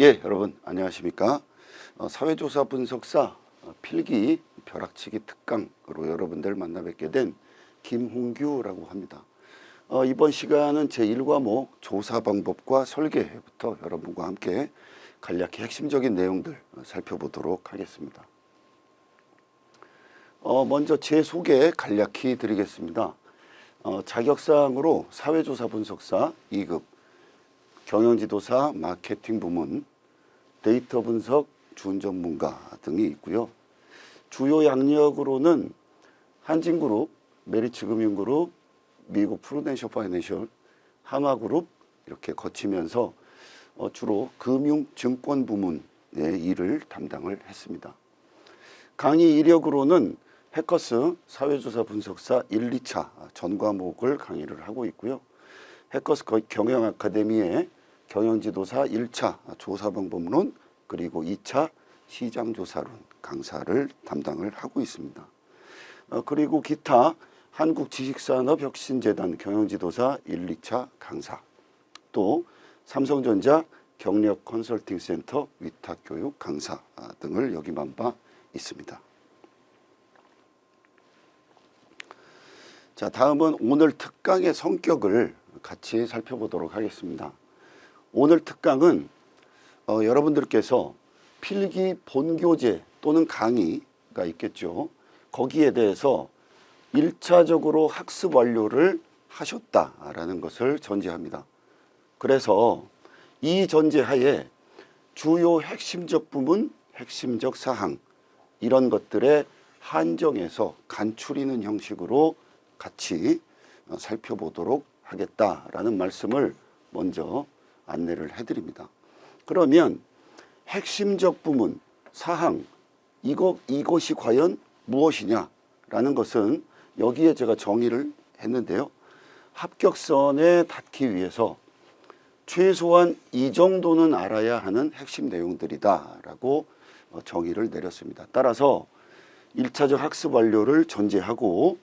예, 여러분 안녕하십니까? 사회조사 분석사 필기 벼락치기 특강으로 여러분들 만나 뵙게 된 김홍규라고 합니다. 이번 시간은 제1과목 조사 방법과 설계부터 여러분과 함께 간략히 핵심적인 내용들 살펴보도록 하겠습니다. 먼저 제 소개 간략히 드리겠습니다. 자격사항으로 사회조사 분석사 2급, 경영지도사 마케팅 부문, 데이터 분석 준전문가 등이 있고요. 주요 양력으로는 한진그룹, 메리츠금융그룹, 미국 프루덴셜 파이낸셜, 한화그룹 이렇게 거치면서 주로 금융증권 부문의 일을 담당을 했습니다. 강의 이력으로는 해커스 사회조사 분석사 1, 2차 전 과목을 강의를 하고 있고요. 해커스 경영아카데미의 경영지도사 1차 조사방법론 그리고 2차 시장조사론 강사를 담당을 하고 있습니다. 그리고 기타 한국지식산업혁신재단 경영지도사 1, 2차 강사, 또 삼성전자 경력컨설팅센터 위탁교육 강사 등을 역임한 바 있습니다. 자, 다음은 오늘 특강의 성격을 같이 살펴보도록 하겠습니다. 오늘 특강은 여러분들께서 필기 본교재 또는 강의가 있겠죠. 거기에 대해서 1차적으로 학습 완료를 하셨다라는 것을 전제합니다. 그래서 이 전제하에 주요 핵심적 부분, 핵심적 사항 이런 것들에 한정해서 간추리는 형식으로 같이 살펴보도록 하겠다라는 말씀을 먼저 안내를 해드립니다. 그러면 핵심적 부분, 사항, 이것이 과연 무엇이냐라는 것은 여기에 제가 정의를 했는데요. 합격선에 닿기 위해서 최소한 이 정도는 알아야 하는 핵심 내용들이다라고 정의를 내렸습니다. 따라서 1차적 학습 완료를 전제하고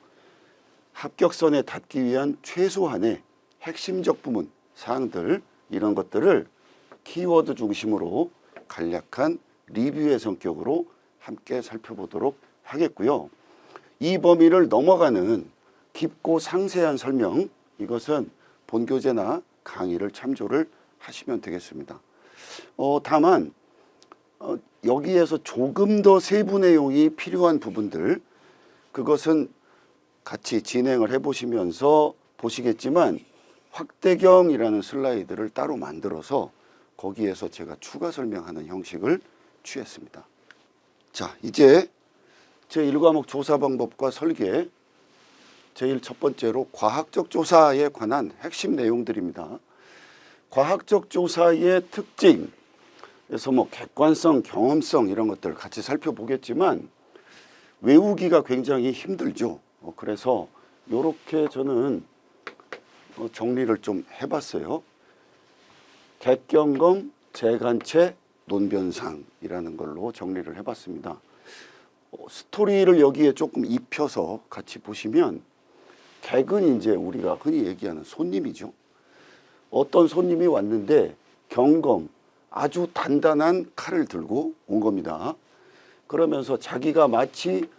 합격선에 닿기 위한 최소한의 핵심적 부분, 사항들 이런 것들을 키워드 중심으로 간략한 리뷰의 성격으로 함께 살펴보도록 하겠고요. 이 범위를 넘어가는 깊고 상세한 설명, 이것은 본교재나 강의를 참조를 하시면 되겠습니다. 다만 여기에서 조금 더 세부 내용이 필요한 부분들, 그것은 같이 진행을 해보시면서 보시겠지만 확대경이라는 슬라이드를 따로 만들어서 거기에서 제가 추가 설명하는 형식을 취했습니다. 자, 이제 제1과목 조사 방법과 설계, 제일 첫 번째로 과학적 조사에 관한 핵심 내용들입니다. 과학적 조사의 특징, 그래서 객관성, 경험성 이런 것들을 같이 살펴보겠지만 외우기가 굉장히 힘들죠. 그래서 이렇게 저는 정리를 좀 해봤어요. 객경검, 재관체, 논변상이라는 걸로 정리를 해봤습니다. 스토리를 여기에 조금 입혀서 같이 보시면 객은 이제 우리가 흔히 얘기하는 손님이죠. 어떤 손님이 왔는데 경검, 아주 단단한 칼을 들고 온 겁니다. 그러면서 자기가 마치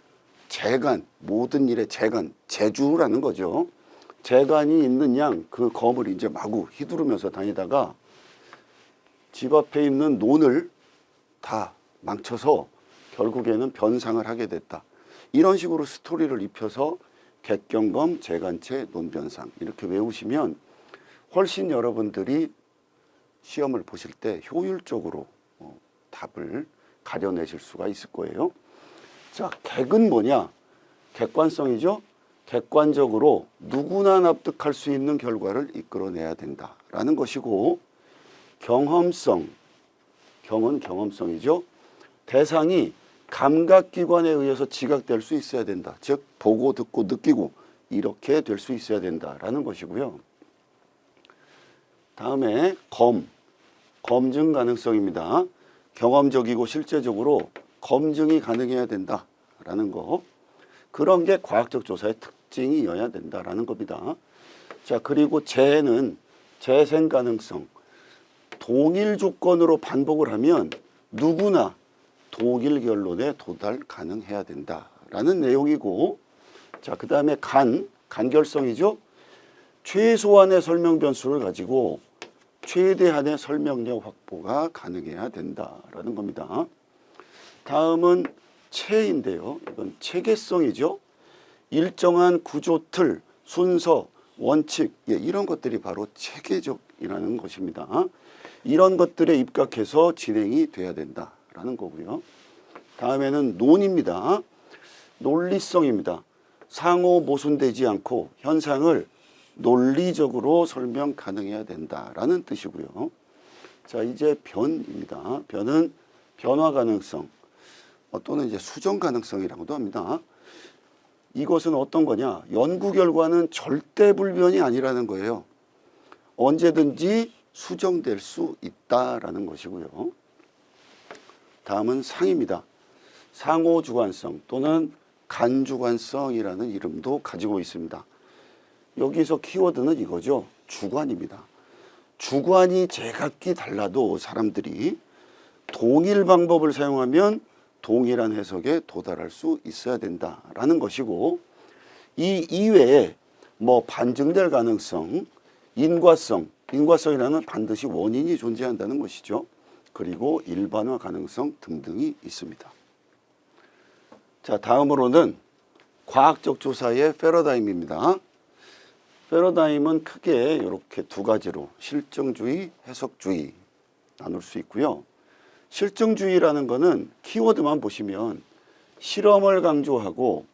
재간, 모든 일의 재간, 재주라는 거죠. 재간이 있는 양 그 검을 이제 마구 휘두르면서 다니다가 집 앞에 있는 논을 다 망쳐서 결국에는 변상을 하게 됐다. 이런 식으로 스토리를 입혀서 객경검, 재관체, 논변상 이렇게 외우시면 훨씬 여러분들이 시험을 보실 때 효율적으로 답을 가려내실 수가 있을 거예요. 자, 객은 뭐냐? 객관성이죠. 객관적으로 누구나 납득할 수 있는 결과를 이끌어내야 된다라는 것이고, 경험성, 경은 경험성이죠. 대상이 감각기관에 의해서 지각될 수 있어야 된다. 즉 보고 듣고 느끼고 이렇게 될 수 있어야 된다라는 것이고요. 다음에 검증 가능성입니다. 경험적이고 실제적으로 검증이 가능해야 된다라는 거. 그런 게 과학적 조사의 특징이어야 된다라는 겁니다. 자, 그리고 재는 재생 가능성. 동일 조건으로 반복을 하면 누구나 동일 결론에 도달 가능해야 된다라는 내용이고, 자, 그 다음에 간결성이죠. 최소한의 설명 변수를 가지고 최대한의 설명력 확보가 가능해야 된다라는 겁니다. 다음은 체인데요. 이건 체계성이죠. 일정한 구조 틀, 순서, 원칙, 이런 것들이 바로 체계적이라는 것입니다. 이런 것들에 입각해서 진행이 돼야 된다라는 거고요. 다음에는 논입니다. 논리성입니다. 상호 모순되지 않고 현상을 논리적으로 설명 가능해야 된다라는 뜻이고요. 자, 이제 변입니다. 변은 변화 가능성 또는 이제 수정 가능성이라고도 합니다. 이것은 어떤 거냐? 연구 결과는 절대 불변이 아니라는 거예요. 언제든지 수정될 수 있다라는 것이고요. 다음은 상입니다. 상호 주관성 또는 간주관성이라는 이름도 가지고 있습니다. 여기서 키워드는 이거죠. 주관입니다. 주관이 제각기 달라도 사람들이 동일 방법을 사용하면 동일한 해석에 도달할 수 있어야 된다라는 것이고, 이 이외에 뭐 반증될 가능성, 인과성이라는 반드시 원인이 존재한다는 것이죠. 그리고 일반화 가능성 등등이 있습니다. 자, 다음으로는 과학적 조사의 패러다임입니다. 패러다임은 크게 이렇게 두 가지로 실증주의, 해석주의 나눌 수 있고요. 실증주의라는 것은 키워드만 보시면 실험을 강조하고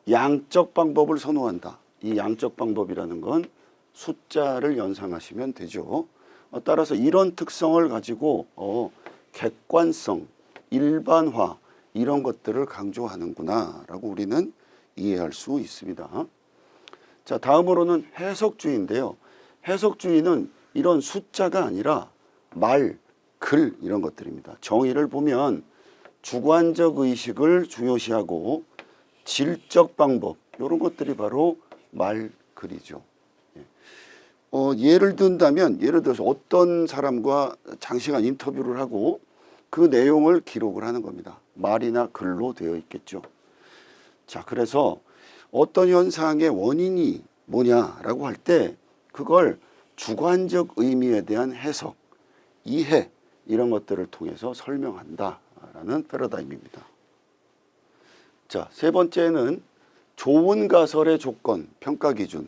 양적 방법을 선호한다. 이 양적 방법이라는 건 숫자를 연상하시면 되죠. 따라서 이런 특성을 가지고 객관성, 일반화 이런 것들을 강조하는구나 라고 우리는 이해할 수 있습니다. 자, 다음으로는 해석주의인데요. 해석주의는 이런 숫자가 아니라 말, 글 이런 것들입니다. 정의를 보면 주관적 의식을 중요시하고 질적 방법 이런 것들이 바로 말, 글이죠. 예를 든다면 예를 들어서 어떤 사람과 장시간 인터뷰를 하고 그 내용을 기록을 하는 겁니다. 말이나 글로 되어 있겠죠. 자, 그래서 어떤 현상의 원인이 뭐냐라고 할 때 그걸 주관적 의미에 대한 해석, 이해 이런 것들을 통해서 설명한다라는 패러다임입니다. 자, 세 번째는 좋은 가설의 조건, 평가 기준.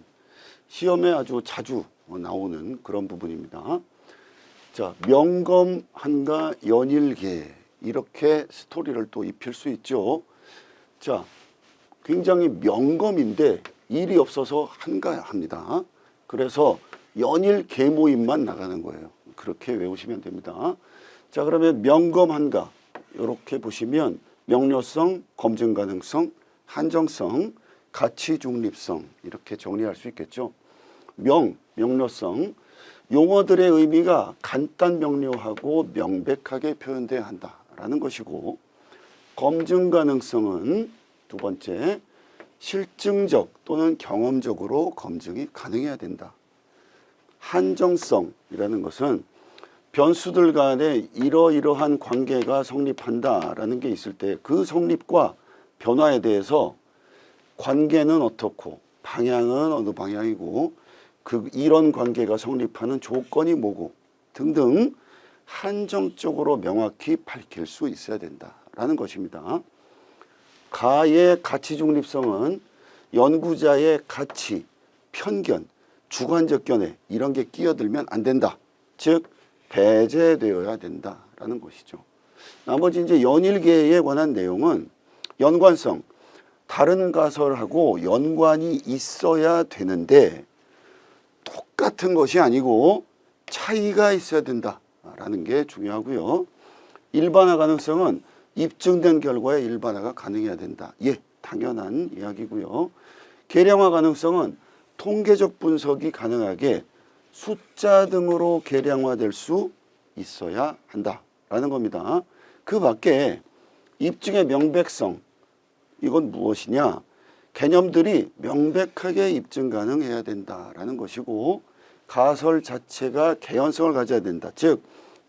시험에 아주 자주 나오는 그런 부분입니다. 자, 명검, 한가, 연일계 이렇게 스토리를 또 입힐 수 있죠. 자, 굉장히 명검인데 일이 없어서 한가합니다. 그래서 연일 계모임만 나가는 거예요. 그렇게 외우시면 됩니다. 자, 그러면 명검 한가 이렇게 보시면 명료성, 검증 가능성, 한정성, 가치 중립성 이렇게 정리할 수 있겠죠. 명료성, 용어들의 의미가 간단 명료하고 명백하게 표현돼야 한다라는 것이고, 검증 가능성은 두 번째, 실증적 또는 경험적으로 검증이 가능해야 된다. 한정성이라는 것은 변수들 간에 이러이러한 관계가 성립한다라는 게 있을 때 그 성립과 변화에 대해서 관계는 어떻고 방향은 어느 방향이고 이런 관계가 성립하는 조건이 뭐고 등등 한정적으로 명확히 밝힐 수 있어야 된다라는 것입니다. 가의 가치 중립성은 연구자의 가치, 편견, 주관적 견해 이런 게 끼어들면 안 된다. 즉 배제되어야 된다라는 것이죠. 나머지 이제 연일계에 관한 내용은 연관성, 다른 가설하고 연관이 있어야 되는데 똑같은 것이 아니고 차이가 있어야 된다라는 게 중요하고요. 일반화 가능성은 입증된 결과에 일반화가 가능해야 된다. 당연한 이야기고요. 계량화 가능성은 통계적 분석이 가능하게 숫자 등으로 계량화될 수 있어야 한다라는 겁니다. 그 밖에 입증의 명백성, 이건 무엇이냐? 개념들이 명백하게 입증 가능해야 된다라는 것이고, 가설 자체가 개연성을 가져야 된다. 즉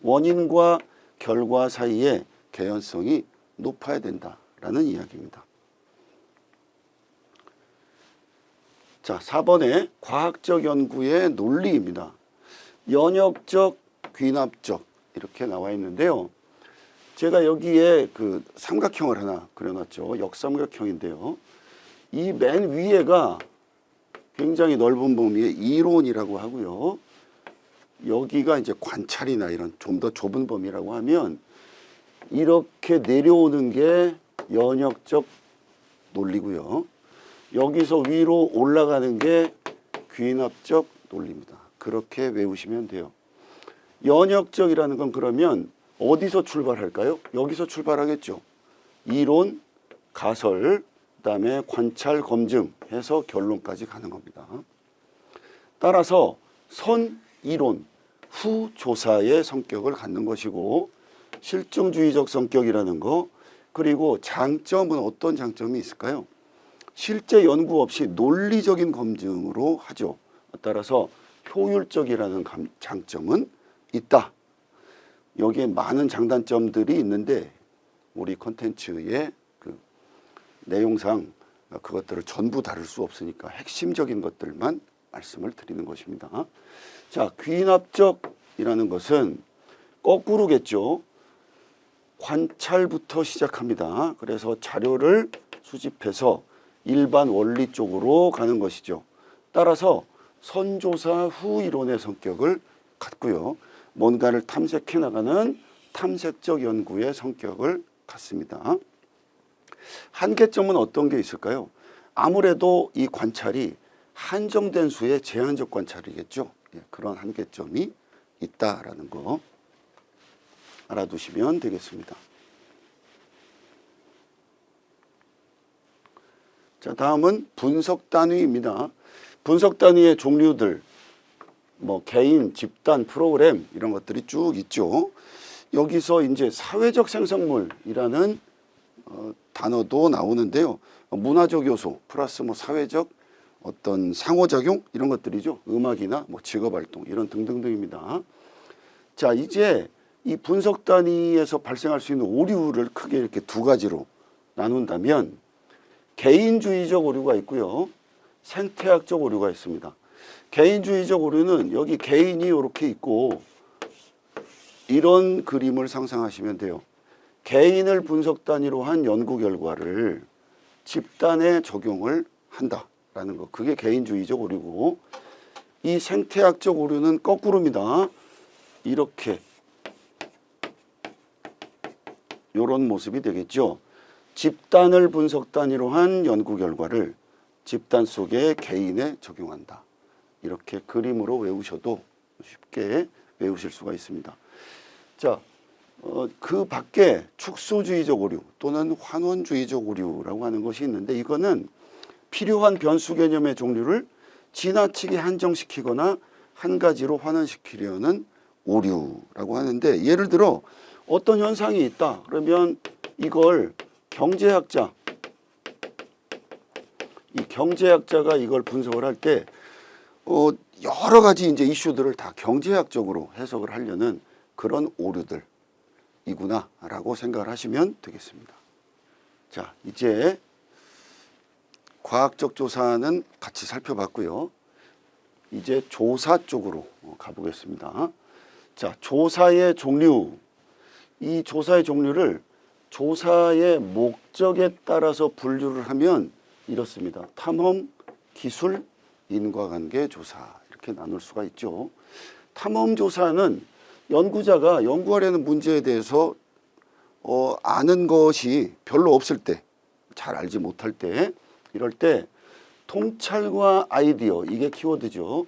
원인과 결과 사이의 개연성이 높아야 된다라는 이야기입니다. 자, 4번에 과학적 연구의 논리입니다. 연역적, 귀납적 이렇게 나와 있는데요. 제가 여기에 그 삼각형을 하나 그려놨죠. 역삼각형인데요. 이 맨 위에가 굉장히 넓은 범위의 이론이라고 하고요. 여기가 이제 관찰이나 이런 좀 더 좁은 범위라고 하면 이렇게 내려오는 게 연역적 논리고요. 여기서 위로 올라가는 게 귀납적 논리입니다. 그렇게 외우시면 돼요. 연역적이라는 건 그러면 어디서 출발할까요? 여기서 출발하겠죠. 이론, 가설, 그다음에 관찰, 검증 해서 결론까지 가는 겁니다. 따라서 선, 이론, 후 조사의 성격을 갖는 것이고 실증주의적 성격이라는 거, 그리고 장점은 어떤 장점이 있을까요? 실제 연구 없이 논리적인 검증으로 하죠. 따라서 효율적이라는 장점은 있다. 여기에 많은 장단점들이 있는데 우리 콘텐츠의 그 내용상 그것들을 전부 다룰 수 없으니까 핵심적인 것들만 말씀을 드리는 것입니다. 자, 귀납적이라는 것은 거꾸로겠죠. 관찰부터 시작합니다. 그래서 자료를 수집해서 일반 원리 쪽으로 가는 것이죠. 따라서 선조사 후 이론의 성격을 갖고요. 뭔가를 탐색해 나가는 탐색적 연구의 성격을 갖습니다. 한계점은 어떤 게 있을까요? 아무래도 이 관찰이 한정된 수의 제한적 관찰이겠죠. 그런 한계점이 있다라는 거 알아두시면 되겠습니다. 자, 다음은 분석 단위입니다. 분석 단위의 종류들, 뭐 개인, 집단, 프로그램 이런 것들이 쭉 있죠. 여기서 이제 사회적 생성물이라는 단어도 나오는데요. 문화적 요소 플러스 뭐 사회적 어떤 상호작용 이런 것들이죠. 음악이나 뭐 직업활동 이런 등등등입니다. 자, 이제 이 분석 단위에서 발생할 수 있는 오류를 크게 이렇게 두 가지로 나눈다면 개인주의적 오류가 있고요. 생태학적 오류가 있습니다. 개인주의적 오류는 여기 개인이 이렇게 있고 이런 그림을 상상하시면 돼요. 개인을 분석 단위로 한 연구 결과를 집단에 적용을 한다라는 거. 그게 개인주의적 오류고, 이 생태학적 오류는 거꾸로입니다. 이렇게 이런 모습이 되겠죠. 집단을 분석 단위로 한 연구 결과를 집단 속의 개인에 적용한다. 이렇게 그림으로 외우셔도 쉽게 외우실 수가 있습니다. 자, 그 밖에 축소주의적 오류 또는 환원주의적 오류라고 하는 것이 있는데, 이거는 필요한 변수 개념의 종류를 지나치게 한정시키거나 한 가지로 환원시키려는 오류라고 하는데, 예를 들어 어떤 현상이 있다 그러면 이걸 경제학자, 이 경제학자가 이걸 분석을 할 때 여러 가지 이제 이슈들을 다 경제학적으로 해석을 하려는 그런 오류들이구나라고 생각을 하시면 되겠습니다. 자, 이제 과학적 조사는 같이 살펴봤고요. 이제 조사 쪽으로 가보겠습니다. 자, 조사의 종류. 이 조사의 종류를 조사의 목적에 따라서 분류를 하면 이렇습니다. 탐험, 기술, 인과관계 조사 이렇게 나눌 수가 있죠. 탐험 조사는 연구자가 연구하려는 문제에 대해서 아는 것이 별로 없을 때, 잘 알지 못할 때, 이럴 때 통찰과 아이디어, 이게 키워드죠.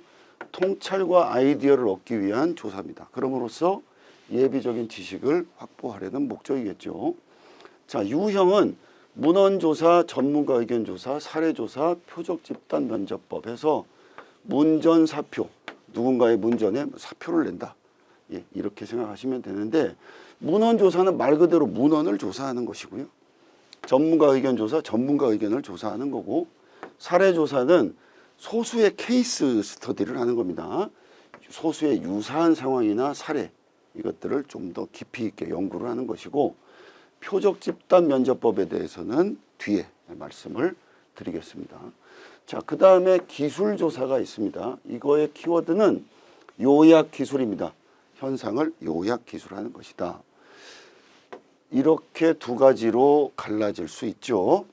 통찰과 아이디어를 얻기 위한 조사입니다. 그럼으로써 예비적인 지식을 확보하려는 목적이겠죠. 자, 유형은 문헌조사, 전문가 의견조사, 사례조사, 표적집단 면접법 해서 문전사표, 누군가의 문전에 사표를 낸다. 예, 이렇게 생각하시면 되는데, 문헌조사는 말 그대로 문헌을 조사하는 것이고요. 전문가 의견조사, 전문가 의견을 조사하는 거고, 사례조사는 소수의 케이스 스터디를 하는 겁니다. 소수의 유사한 상황이나 사례, 이것들을 좀 더 깊이 있게 연구를 하는 것이고, 표적 집단 면접법에 대해서는 뒤에 말씀을 드리겠습니다. 자, 그 다음에 기술 조사가 있습니다. 이거의 키워드는 요약 기술입니다. 현상을 요약 기술하는 것이다. 이렇게 두 가지로 갈라질 수 있죠.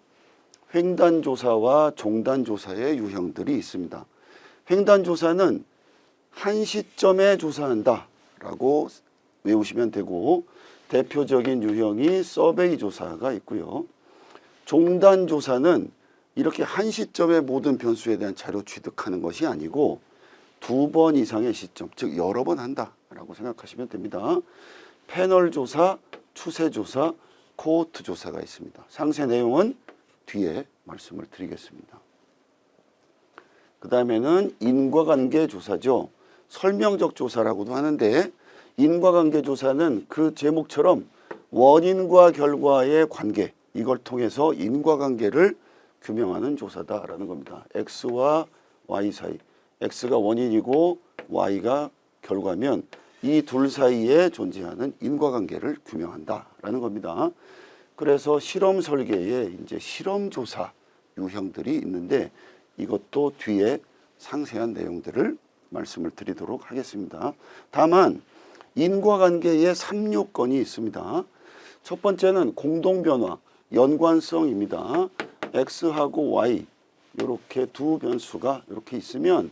횡단 조사와 종단 조사의 유형들이 있습니다. 횡단 조사는 한 시점에 조사한다 라고 외우시면 되고, 대표적인 유형이 서베이 조사가 있고요. 종단 조사는 이렇게 한 시점의 모든 변수에 대한 자료 취득하는 것이 아니고 2번 이상의 시점, 즉 여러 번 한다라고 생각하시면 됩니다. 패널 조사, 추세 조사, 코호트 조사가 있습니다. 상세 내용은 뒤에 말씀을 드리겠습니다. 그 다음에는 인과관계 조사죠. 설명적 조사라고도 하는데, 인과관계 조사는 그 제목처럼 원인과 결과의 관계, 이걸 통해서 인과관계를 규명하는 조사다라는 겁니다. X와 Y 사이, X가 원인이고 Y가 결과면 이 둘 사이에 존재하는 인과관계를 규명한다라는 겁니다. 그래서 실험 설계에 이제 실험 조사 유형들이 있는데, 이것도 뒤에 상세한 내용들을 말씀을 드리도록 하겠습니다. 다만 인과관계에 3요건이 있습니다. 첫 번째는 공동변화, 연관성입니다. X하고 Y 이렇게 두 변수가 이렇게 있으면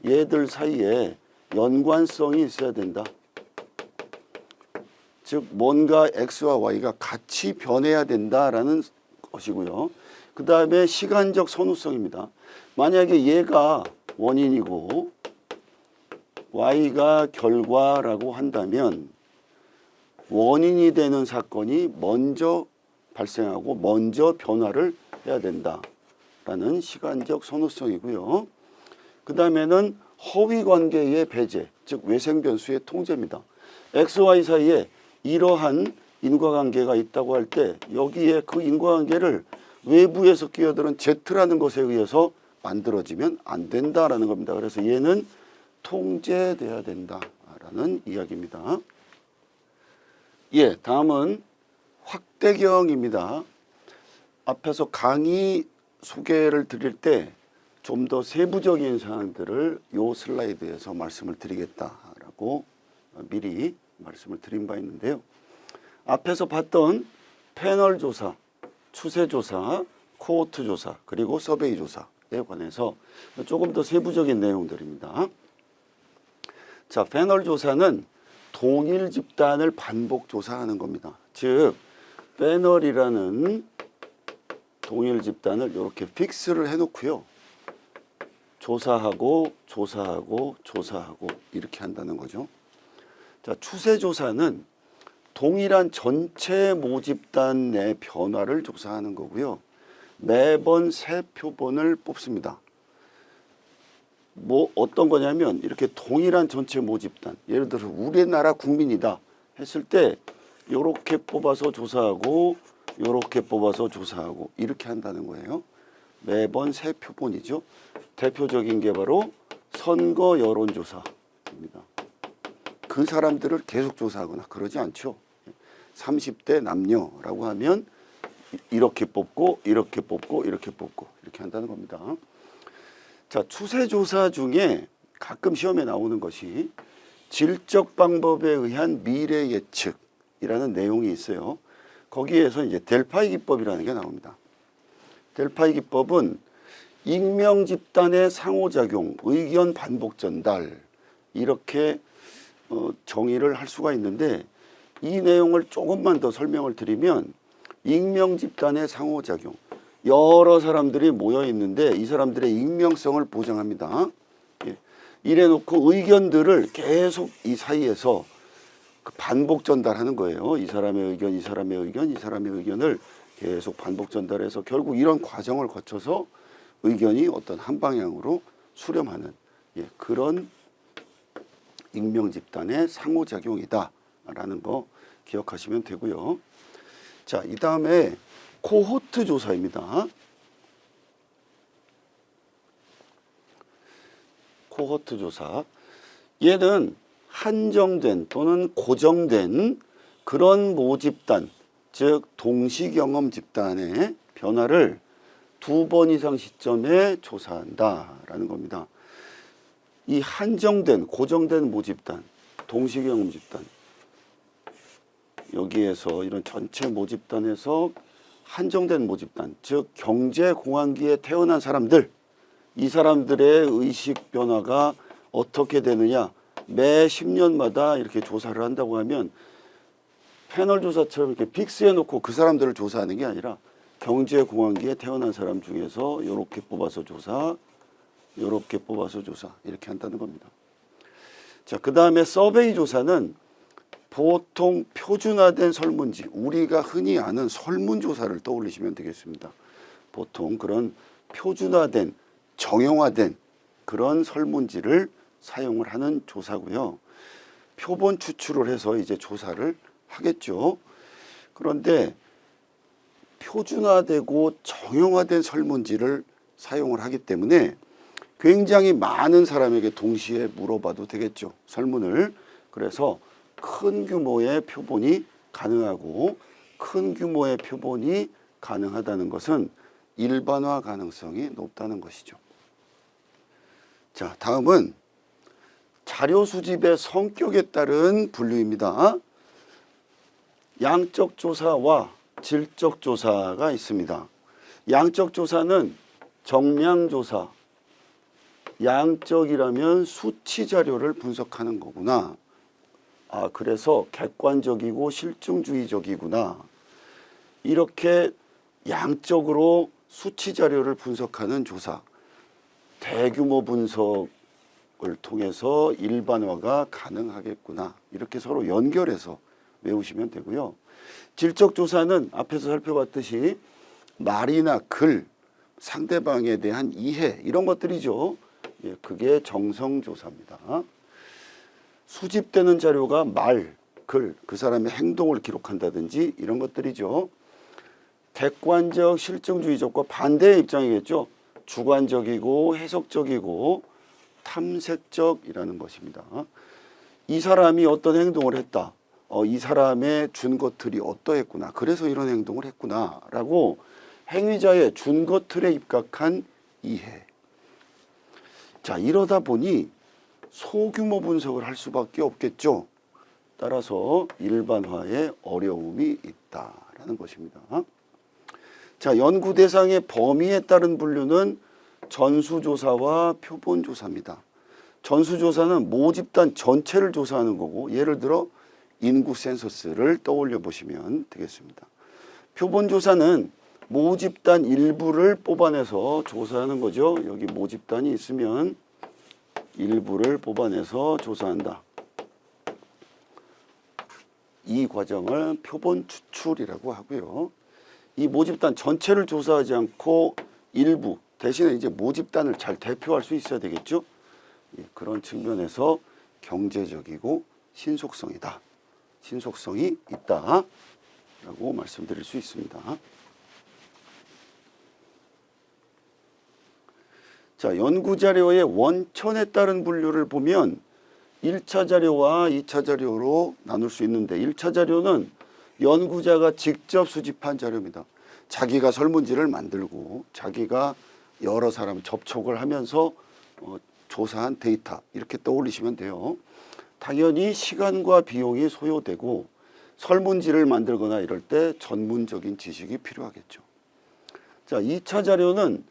얘들 사이에 연관성이 있어야 된다. 즉 뭔가 X와 Y가 같이 변해야 된다라는 것이고요. 그 다음에 시간적 선후성입니다. 만약에 얘가 원인이고 Y가 결과라고 한다면 원인이 되는 사건이 먼저 발생하고 먼저 변화를 해야 된다라는 시간적 선후성이고요. 그 다음에는 허위관계의 배제, 즉 외생변수의 통제입니다. XY 사이에 이러한 인과관계가 있다고 할 때 여기에 그 인과관계를 외부에서 끼어드는 Z라는 것에 의해서 만들어지면 안 된다라는 겁니다. 그래서 얘는 통제돼야 된다라는 이야기입니다. 예, 다음은 확대경입니다. 앞에서 강의 소개를 드릴 때 좀 더 세부적인 사항들을 이 슬라이드에서 말씀을 드리겠다라고 미리 말씀을 드린 바 있는데요. 앞에서 봤던 패널 조사, 추세 조사, 코호트 조사, 그리고 서베이 조사에 관해서 조금 더 세부적인 내용들입니다. 자, 패널 조사는 동일 집단을 반복 조사하는 겁니다. 즉, 패널이라는 동일 집단을 이렇게 픽스를 해놓고요. 조사하고 조사하고 조사하고 이렇게 한다는 거죠. 자, 추세 조사는 동일한 전체 모집단 내 변화를 조사하는 거고요. 매번 새 표본을 뽑습니다. 뭐 어떤 거냐면 이렇게 동일한 전체 모집단, 예를 들어서 우리나라 국민이다 했을 때 이렇게 뽑아서 조사하고 이렇게 뽑아서 조사하고 이렇게 한다는 거예요. 매번 새 표본이죠. 대표적인 게 바로 선거 여론조사입니다. 그 사람들을 계속 조사하거나 그러지 않죠. 30대 남녀라고 하면 이렇게 뽑고 이렇게 뽑고 이렇게 뽑고 이렇게 한다는 겁니다. 자, 추세조사 중에 가끔 시험에 나오는 것이 질적 방법에 의한 미래 예측이라는 내용이 있어요. 거기에서 이제 델파이 기법이라는 게 나옵니다. 델파이 기법은 익명 집단의 상호작용, 의견 반복 전달 이렇게 정의를 할 수가 있는데, 이 내용을 조금만 더 설명을 드리면 익명 집단의 상호작용, 여러 사람들이 모여 있는데 이 사람들의 익명성을 보장합니다. 예. 이래 놓고 의견들을 계속 이 사이에서 그 반복 전달하는 거예요. 이 사람의 의견, 이 사람의 의견, 이 사람의 의견을 계속 반복 전달해서 결국 이런 과정을 거쳐서 의견이 어떤 한 방향으로 수렴하는, 예, 그런 익명 집단의 상호작용이다라는 거 기억하시면 되고요. 자, 이 다음에 코호트 조사입니다. 코호트 조사. 얘는 한정된 또는 고정된 그런 모집단, 즉 동시경험 집단의 변화를 2번 이상 시점에 조사한다라는 겁니다. 이 한정된, 고정된 모집단, 동시경험 집단, 여기에서 이런 전체 모집단에서 한정된 모집단, 즉 경제공황기에 태어난 사람들, 이 사람들의 의식 변화가 어떻게 되느냐, 매 10년마다 이렇게 조사를 한다고 하면 패널 조사처럼 이렇게 픽스해 놓고 그 사람들을 조사하는 게 아니라 경제공황기에 태어난 사람 중에서 이렇게 뽑아서 조사, 이렇게 뽑아서 조사, 이렇게 한다는 겁니다. 자, 그 다음에 서베이 조사는 보통 표준화된 설문지, 우리가 흔히 아는 설문조사를 떠올리시면 되겠습니다. 보통 그런 표준화된, 정형화된 그런 설문지를 사용을 하는 조사고요. 표본 추출을 해서 이제 조사를 하겠죠. 그런데 표준화되고 정형화된 설문지를 사용을 하기 때문에 굉장히 많은 사람에게 동시에 물어봐도 되겠죠. 설문을. 그래서 큰 규모의 표본이 가능하고, 큰 규모의 표본이 가능하다는 것은 일반화 가능성이 높다는 것이죠. 자, 다음은 자료 수집의 성격에 따른 분류입니다. 양적 조사와 질적 조사가 있습니다. 양적 조사는 정량 조사, 양적이라면 수치 자료를 분석하는 거구나. 그래서 객관적이고 실증주의적이구나. 이렇게 양적으로 수치 자료를 분석하는 조사, 대규모 분석을 통해서 일반화가 가능하겠구나. 이렇게 서로 연결해서 외우시면 되고요. 질적 조사는 앞에서 살펴봤듯이 말이나 글, 상대방에 대한 이해, 이런 것들이죠. 예, 그게 정성 조사입니다. 수집되는 자료가 말, 글, 그 사람의 행동을 기록한다든지 이런 것들이죠. 객관적, 실증주의적과 반대의 입장이겠죠. 주관적이고 해석적이고 탐색적이라는 것입니다. 이 사람이 어떤 행동을 했다. 이 사람의 준거틀이 어떠했구나. 그래서 이런 행동을 했구나. 라고 행위자의 준거틀에 입각한 이해. 자, 이러다 보니 소규모 분석을 할 수밖에 없겠죠. 따라서 일반화에 어려움이 있다라는 것입니다. 자, 연구 대상의 범위에 따른 분류는 전수조사와 표본조사입니다. 전수조사는 모집단 전체를 조사하는 거고, 예를 들어 인구 센서스를 떠올려 보시면 되겠습니다. 표본조사는 모집단 일부를 뽑아내서 조사하는 거죠. 여기 모집단이 있으면 일부를 뽑아내서 조사한다. 이 과정을 표본 추출이라고 하고요. 이 모집단 전체를 조사하지 않고 일부, 대신에 이제 모집단을 잘 대표할 수 있어야 되겠죠. 예, 그런 측면에서 경제적이고 신속성이다. 신속성이 있다라고 말씀드릴 수 있습니다. 자, 연구자료의 원천에 따른 분류를 보면 1차 자료와 2차 자료로 나눌 수 있는데, 1차 자료는 연구자가 직접 수집한 자료입니다. 자기가 설문지를 만들고 자기가 여러 사람 접촉을 하면서 조사한 데이터, 이렇게 떠올리시면 돼요. 당연히 시간과 비용이 소요되고 설문지를 만들거나 이럴 때 전문적인 지식이 필요하겠죠. 자, 2차 자료는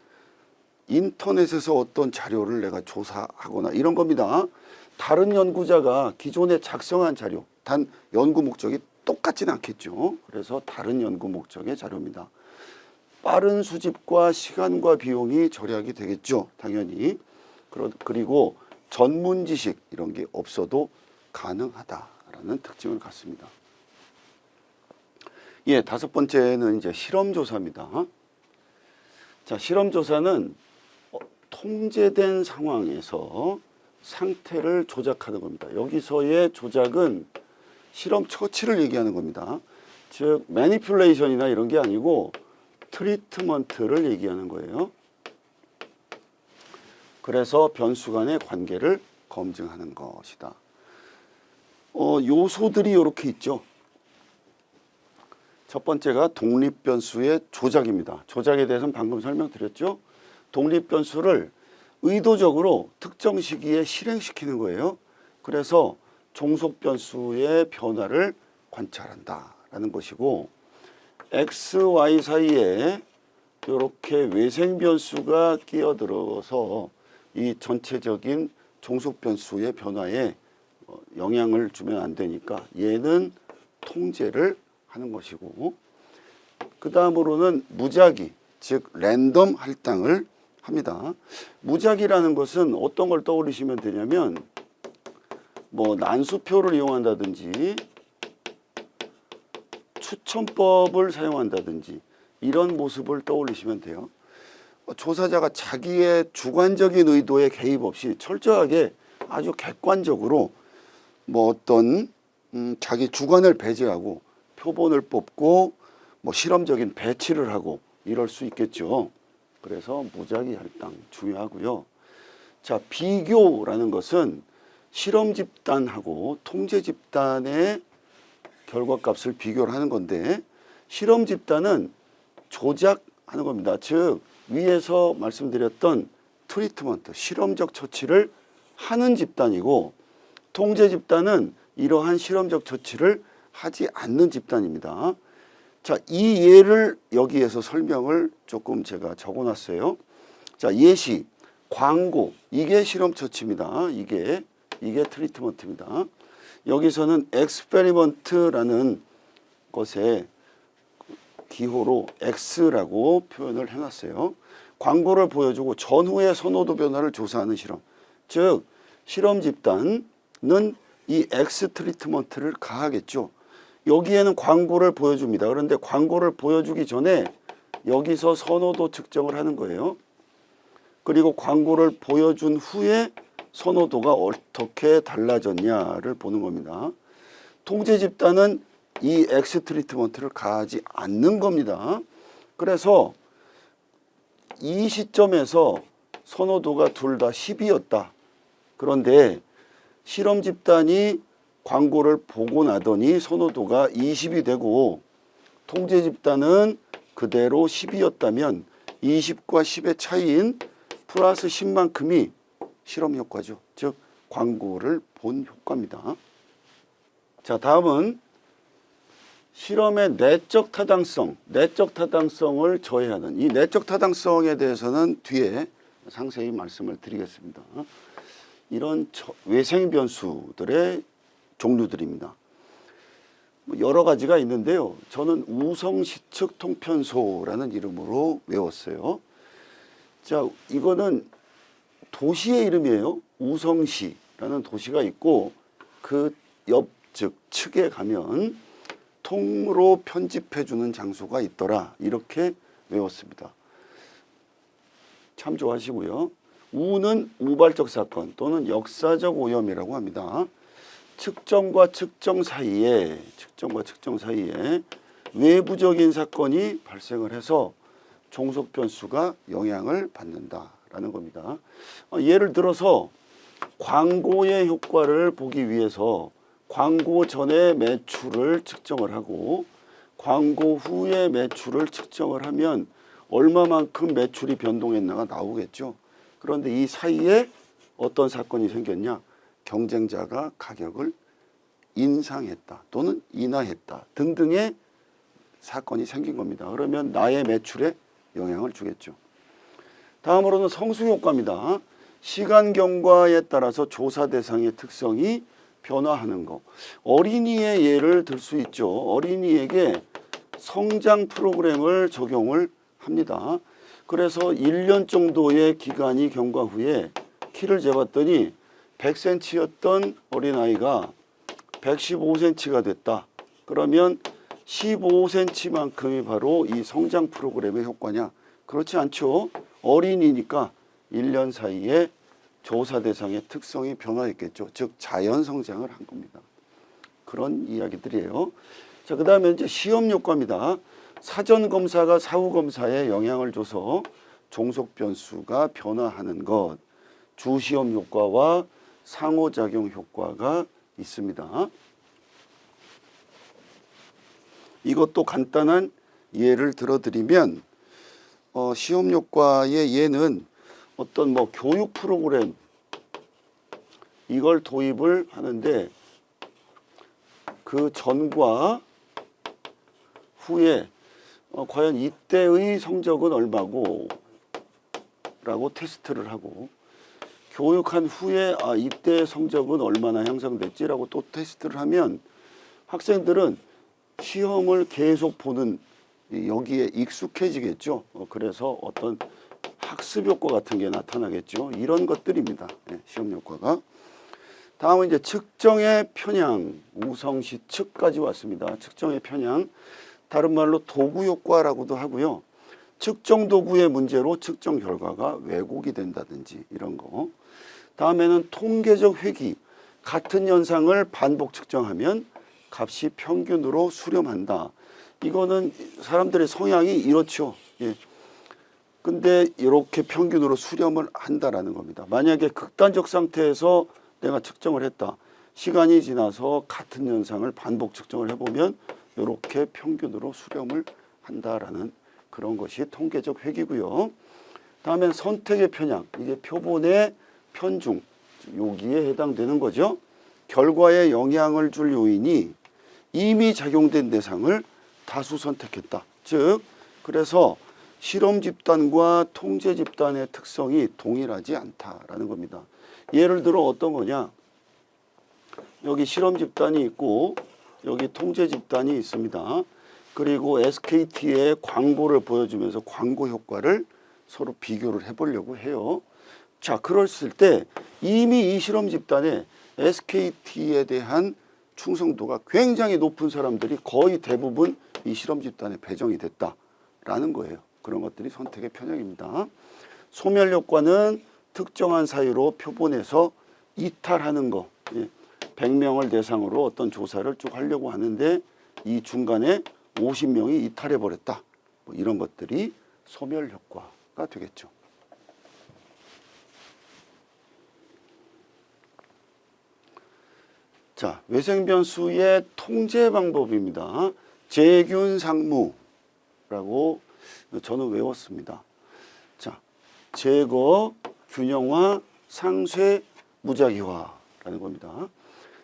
인터넷에서 어떤 자료를 내가 조사하거나 이런 겁니다. 다른 연구자가 기존에 작성한 자료, 단 연구 목적이 똑같지는 않겠죠. 그래서 다른 연구 목적의 자료입니다. 빠른 수집과 시간과 비용이 절약이 되겠죠. 당연히. 그리고 전문 지식 이런 게 없어도 가능하다라는 특징을 갖습니다. 예, 5번째는 이제 실험조사입니다. 자, 실험조사는 통제된 상황에서 상태를 조작하는 겁니다. 여기서의 조작은 실험 처치를 얘기하는 겁니다. 즉 매니플레이션이나 이런 게 아니고 트리트먼트를 얘기하는 거예요. 그래서 변수 간의 관계를 검증하는 것이다. 요소들이 이렇게 있죠. 첫 번째가 독립변수의 조작입니다. 조작에 대해서는 방금 설명드렸죠. 독립변수를 의도적으로 특정 시기에 실행시키는 거예요. 그래서 종속변수의 변화를 관찰한다라는 것이고, x, y 사이에 이렇게 외생변수가 끼어들어서 이 전체적인 종속변수의 변화에 영향을 주면 안 되니까 얘는 통제를 하는 것이고, 그 다음으로는 무작위, 즉 랜덤 할당을 합니다. 무작위라는 것은 어떤 걸 떠올리시면 되냐면 뭐 난수표를 이용한다든지 추천법을 사용한다든지 이런 모습을 떠올리시면 돼요. 조사자가 자기의 주관적인 의도에 개입 없이 철저하게 아주 객관적으로 뭐 어떤 자기 주관을 배제하고 표본을 뽑고 뭐 실험적인 배치를 하고 이럴 수 있겠죠. 그래서 무작위 할당 중요하고요. 자, 비교라는 것은 실험 집단하고 통제 집단의 결과값을 비교를 하는 건데, 실험 집단은 조작하는 겁니다. 즉 위에서 말씀드렸던 트리트먼트, 실험적 처치를 하는 집단이고, 통제 집단은 이러한 실험적 처치를 하지 않는 집단입니다. 자, 이 예를 여기에서 설명을 조금 제가 적어놨어요. 자, 예시, 광고, 이게 실험 처치입니다. 이게 트리트먼트입니다. 여기서는 엑스페리먼트라는 것에 기호로 X라고 표현을 해놨어요. 광고를 보여주고 전후의 선호도 변화를 조사하는 실험. 즉 실험 집단은 이 X 트리트먼트를 가하겠죠. 여기에는 광고를 보여줍니다. 그런데 광고를 보여주기 전에 여기서 선호도 측정을 하는 거예요. 그리고 광고를 보여준 후에 선호도가 어떻게 달라졌냐를 보는 겁니다. 통제 집단은 이 X 트리트먼트를 가하지 않는 겁니다. 그래서 이 시점에서 선호도가 둘 다 10이었다. 그런데 실험 집단이 광고를 보고 나더니 선호도가 20이 되고, 통제 집단은 그대로 10이었다면 20과 10의 차이인 플러스 10만큼이 실험 효과죠. 즉 광고를 본 효과입니다. 자, 다음은 실험의 내적 타당성을 저해하는, 이 내적 타당성에 대해서는 뒤에 상세히 말씀을 드리겠습니다. 이런 외생 변수들의 종류들입니다. 여러 가지가 있는데요. 저는 우성시측 통편소라는 이름으로 외웠어요. 자, 이거는 도시의 이름이에요. 우성시라는 도시가 있고, 그 옆즉 측에 가면 통으로 편집해주는 장소가 있더라. 이렇게 외웠습니다. 참조하시고요. 우는 우발적 사건 또는 역사적 오염이라고 합니다. 측정과 측정 사이에 외부적인 사건이 발생을 해서 종속 변수가 영향을 받는다라는 겁니다. 예를 들어서 광고의 효과를 보기 위해서 광고 전에 매출을 측정을 하고 광고 후에 매출을 측정을 하면 얼마만큼 매출이 변동했나가 나오겠죠. 그런데 이 사이에 어떤 사건이 생겼냐? 경쟁자가 가격을 인상했다 또는 인하했다 등등의 사건이 생긴 겁니다. 그러면 나의 매출에 영향을 주겠죠. 다음으로는 성수효과입니다. 시간 경과에 따라서 조사 대상의 특성이 변화하는 거. 어린이의 예를 들 수 있죠. 어린이에게 성장 프로그램을 적용을 합니다. 그래서 1년 정도의 기간이 경과 후에 키를 재봤더니 100cm였던 어린아이가 115cm가 됐다. 그러면 15cm만큼이 바로 이 성장 프로그램의 효과냐? 그렇지 않죠. 어린이니까 1년 사이에 조사 대상의 특성이 변화했겠죠. 즉 자연 성장을 한 겁니다. 그런 이야기들이에요. 자, 그 다음에 이제 시험 효과입니다. 사전 검사가 사후 검사에 영향을 줘서 종속 변수가 변화하는 것, 주시험 효과와 상호작용 효과가 있습니다. 이것도 간단한 예를 들어드리면 시험 효과의 예는 어떤 뭐 교육 프로그램 이걸 도입을 하는데 그 전과 후에 과연 이때의 성적은 얼마고 라고 테스트를 하고 교육한 후에 이때 성적은 얼마나 향상됐지라고 또 테스트를 하면 학생들은 시험을 계속 보는 여기에 익숙해지겠죠. 그래서 어떤 학습 효과 같은 게 나타나겠죠. 이런 것들입니다. 네, 시험 효과가. 다음은 이제 측정의 편향, 우성시 측까지 왔습니다. 측정의 편향, 다른 말로 도구 효과라고도 하고요. 측정 도구의 문제로 측정 결과가 왜곡이 된다든지 이런 거. 다음에는 통계적 회귀, 같은 현상을 반복 측정하면 값이 평균으로 수렴한다. 이거는 사람들의 성향이 이렇죠. 예. 근데 이렇게 평균으로 수렴을 한다라는 겁니다. 만약에 극단적 상태에서 내가 측정을 했다. 시간이 지나서 같은 현상을 반복 측정을 해보면 이렇게 평균으로 수렴을 한다라는 그런 것이 통계적 회귀고요. 다음엔 선택의 편향. 이게 표본의 편중. 여기에 해당되는 거죠. 결과에 영향을 줄 요인이 이미 작용된 대상을 다수 선택했다. 즉, 그래서 실험 집단과 통제 집단의 특성이 동일하지 않다라는 겁니다. 예를 들어 어떤 거냐? 여기 실험 집단이 있고 여기 통제 집단이 있습니다. 그리고 SKT의 광고를 보여주면서 광고 효과를 서로 비교를 해보려고 해요. 자, 그랬을 때 이미 이 실험 집단에 SKT에 대한 충성도가 굉장히 높은 사람들이 거의 대부분 이 실험 집단에 배정이 됐다라는 거예요. 그런 것들이 선택의 편향입니다. 소멸 효과는 특정한 사유로 표본에서 이탈하는 거. 100명을 대상으로 어떤 조사를 쭉 하려고 하는데 이 중간에 50명이 이탈해버렸다. 뭐 이런 것들이 소멸 효과가 되겠죠. 자, 외생변수의 통제 방법입니다. 제균상무라고 저는 외웠습니다. 자, 제거, 균형화, 상쇄, 무작위화라는 겁니다.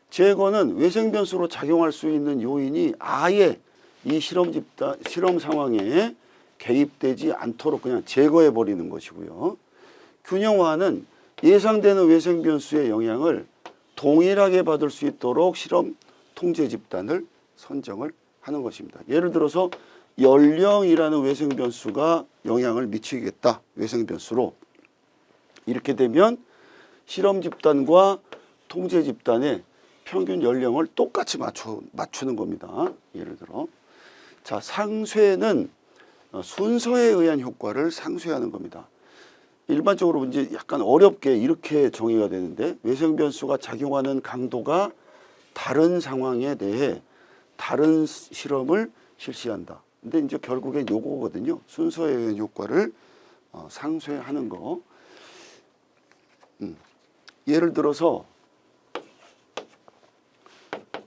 제거는 외생변수로 작용할 수 있는 요인이 아예 이 실험 상황에 개입되지 않도록 그냥 제거해 버리는 것이고요. 균형화는 예상되는 외생변수의 영향을 동일하게 받을 수 있도록 실험 통제 집단을 선정을 하는 것입니다. 예를 들어서 연령이라는 외생변수가 영향을 미치겠다. 외생변수로. 이렇게 되면 실험 집단과 통제 집단의 평균 연령을 똑같이 맞추는 겁니다. 예를 들어. 자, 상쇄는 순서에 의한 효과를 상쇄하는 겁니다. 일반적으로 이제 약간 어렵게 이렇게 정의가 되는데 외생변수가 작용하는 강도가 다른 상황에 대해 다른 실험을 실시한다. 근데 이제 결국엔 요거거든요. 순서에 의한 효과를 상쇄하는 거. 예를 들어서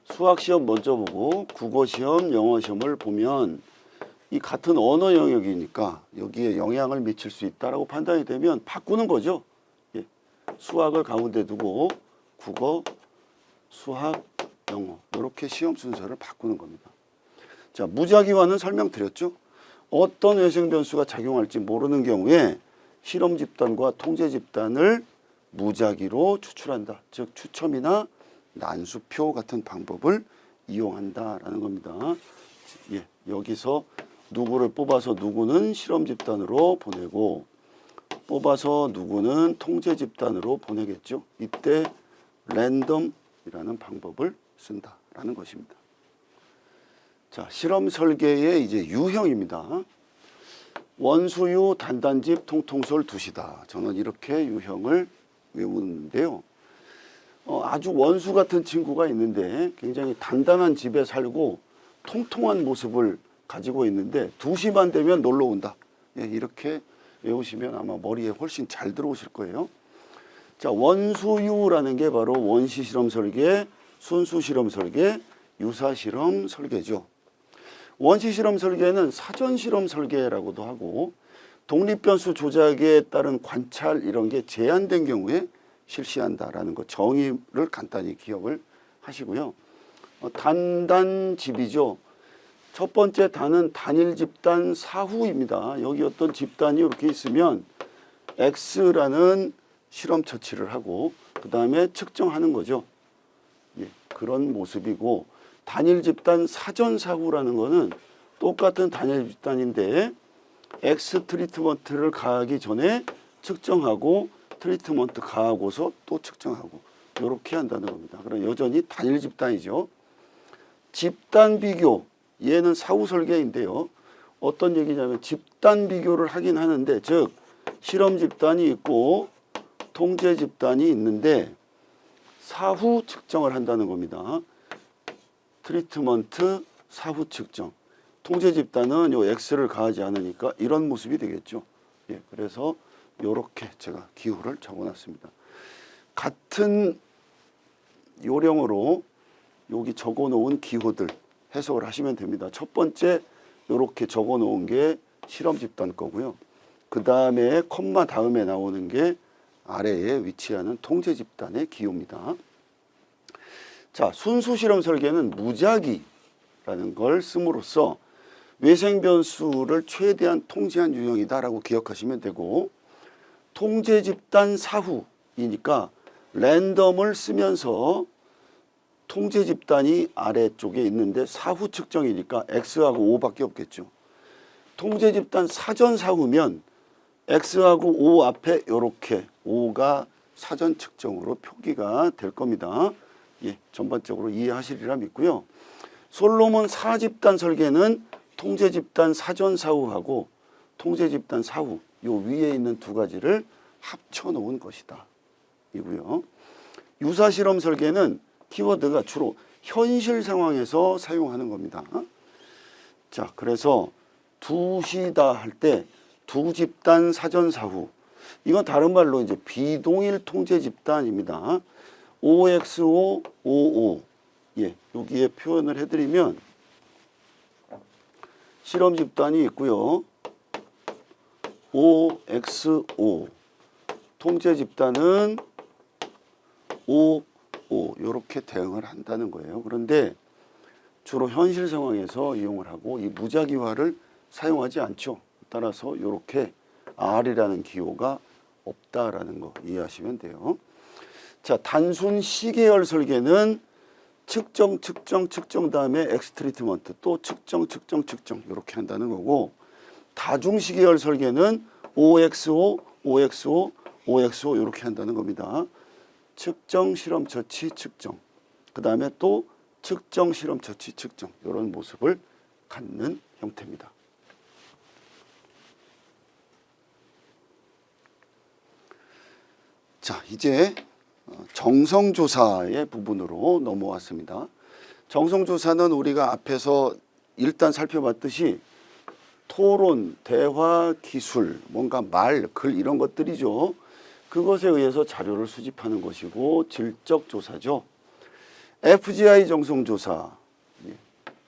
수학시험 먼저 보고 국어시험, 영어시험을 보면 이 같은 언어 영역이니까 여기에 영향을 미칠 수 있다라고 판단이 되면 바꾸는 거죠. 예. 수학을 가운데 두고 국어, 수학, 영어 이렇게 시험 순서를 바꾸는 겁니다. 자, 무작위화는 설명드렸죠. 어떤 외생 변수가 작용할지 모르는 경우에 실험 집단과 통제 집단을 무작위로 추출한다. 즉 추첨이나 난수표 같은 방법을 이용한다라는 겁니다. 예, 여기서 누구를 뽑아서 누구는 실험 집단으로 보내고 뽑아서 누구는 통제 집단으로 보내겠죠. 이때 랜덤이라는 방법을 쓴다라는 것입니다. 자, 실험 설계의 이제 유형입니다. 원수유, 단단집, 통통솔, 두시다. 저는 이렇게 유형을 외우는데요. 아주 원수 같은 친구가 있는데 굉장히 단단한 집에 살고 통통한 모습을 가지고 있는데 2시만 되면 놀러 온다. 예, 이렇게 외우시면 아마 머리에 훨씬 잘 들어오실 거예요. 자, 원수유라는 게 바로 원시 실험 설계의 순수 실험 설계, 유사 실험 설계죠. 원시 실험 설계는 사전 실험 설계라고도 하고 독립 변수 조작에 따른 관찰 이런 게 제한된 경우에 실시한다라는 거 정의를 간단히 기억을 하시고요. 단단집이죠. 첫 번째 단은 단일 집단 사후입니다. 여기 어떤 집단이 이렇게 있으면 X라는 실험 처치를 하고 그 다음에 측정하는 거죠. 예, 그런 모습이고 단일 집단 사전 사후라는 거는 똑같은 단일 집단인데 X 트리트먼트를 가하기 전에 측정하고 트리트먼트 가하고서 또 측정하고 이렇게 한다는 겁니다. 그럼 여전히 단일 집단이죠. 집단 비교, 얘는 사후 설계인데요. 어떤 얘기냐면 집단 비교를 하긴 하는데 즉 실험 집단이 있고 통제 집단이 있는데 사후 측정을 한다는 겁니다. 트리트먼트 사후 측정. 통제 집단은 요 X를 가하지 않으니까 이런 모습이 되겠죠. 예, 그래서 요렇게 제가 기호를 적어놨습니다. 같은 요령으로 여기 적어놓은 기호들 해석을 하시면 됩니다. 첫 번째 요렇게 적어놓은 게 실험 집단 거고요. 그 다음에 콤마 다음에 나오는 게 아래에 위치하는 통제 집단의 기호입니다. 자, 순수 실험 설계는 무작위라는 걸 씀으로써 외생 변수를 최대한 통제한 유형이다라고 기억하시면 되고 통제 집단 사후이니까 랜덤을 쓰면서 통제 집단이 아래쪽에 있는데 사후 측정이니까 X하고 5밖에 없겠죠. 통제 집단 사전 사후면 X하고 5 앞에 이렇게 5가 사전 측정으로 표기가 될 겁니다. 예, 전반적으로 이해하시리라 믿고요. 솔로몬 사집단 설계는 통제 집단 사전 사후하고 통제 집단 사후 요 위에 있는 두 가지를 합쳐 놓은 것이다. 이고요. 유사 실험 설계는 키워드가 주로 현실 상황에서 사용하는 겁니다. 자, 그래서 두시다 할 때 두 집단 사전 사후. 이건 다른 말로 이제 비동일 통제 집단입니다. OXO, OO. 예, 여기에 표현을 해드리면 실험 집단이 있고요. OXO. 통제 집단은 OO. 이렇게 대응을 한다는 거예요. 그런데 주로 현실 상황에서 이용을 하고 이 무작위화를 사용하지 않죠. 따라서 이렇게 R이라는 기호가 없다라는 거 이해하시면 돼요. 자, 단순 시계열 설계는 측정 다음에 X 트리트먼트 또 측정 이렇게 한다는 거고 다중 시계열 설계는 OXO 이렇게 한다는 겁니다. 측정 실험 처치 측정 그 다음에 또 측정 실험 처치 측정 이런 모습을 갖는 형태입니다. 자, 이제 정성조사의 부분으로 넘어왔습니다. 정성조사는 우리가 앞에서 일단 살펴봤듯이 토론, 대화, 기술, 뭔가 말, 글 이런 것들이죠. 그것에 의해서 자료를 수집하는 것이고 질적 조사죠. FGI 정성조사,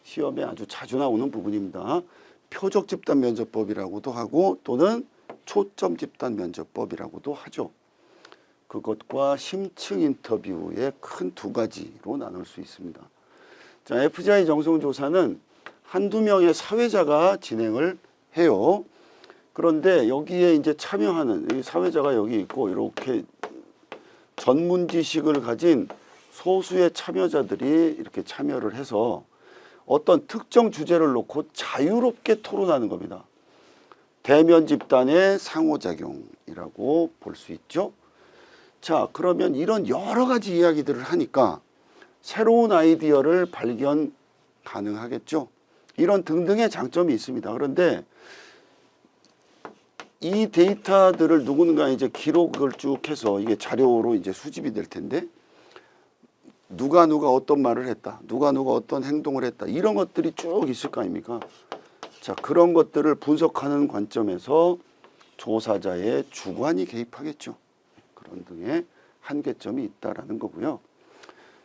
시험에 아주 자주 나오는 부분입니다. 표적 집단 면접법이라고도 하고 또는 초점 집단 면접법이라고도 하죠. 그것과 심층 인터뷰의 큰 두 가지로 나눌 수 있습니다. 자, FGI 정성조사는 한두 명의 사회자가 진행을 해요. 그런데 여기에 이제 참여하는 사회자가 여기 있고 이렇게 전문 지식을 가진 소수의 참여자들이 이렇게 참여를 해서 어떤 특정 주제를 놓고 자유롭게 토론하는 겁니다. 대면 집단의 상호작용이라고 볼 수 있죠. 자, 그러면 이런 여러 가지 이야기들을 하니까 새로운 아이디어를 발견 가능하겠죠. 이런 등등의 장점이 있습니다. 그런데 이 데이터들을 누군가 이제 기록을 쭉 해서 이게 자료로 이제 수집이 될 텐데 누가 어떤 말을 했다. 누가 어떤 행동을 했다. 이런 것들이 쭉 있을 거 아닙니까? 자, 그런 것들을 분석하는 관점에서 조사자의 주관이 개입하겠죠. 그런 등의 한계점이 있다라는 거고요.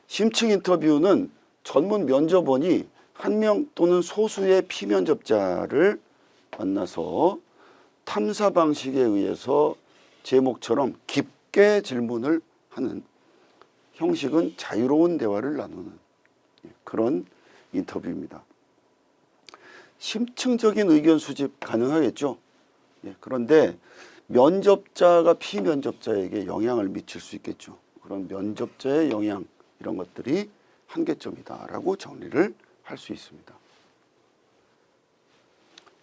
심층 인터뷰는 전문 면접원이 한 명 또는 소수의 피면접자를 만나서 탐사 방식에 의해서 제목처럼 깊게 질문을 하는 형식은 자유로운 대화를 나누는 그런 인터뷰입니다. 심층적인 의견 수집 가능하겠죠. 그런데 면접자가 피면접자에게 영향을 미칠 수 있겠죠. 그런 면접자의 영향 이런 것들이 한계점이다라고 정리를 할 수 있습니다.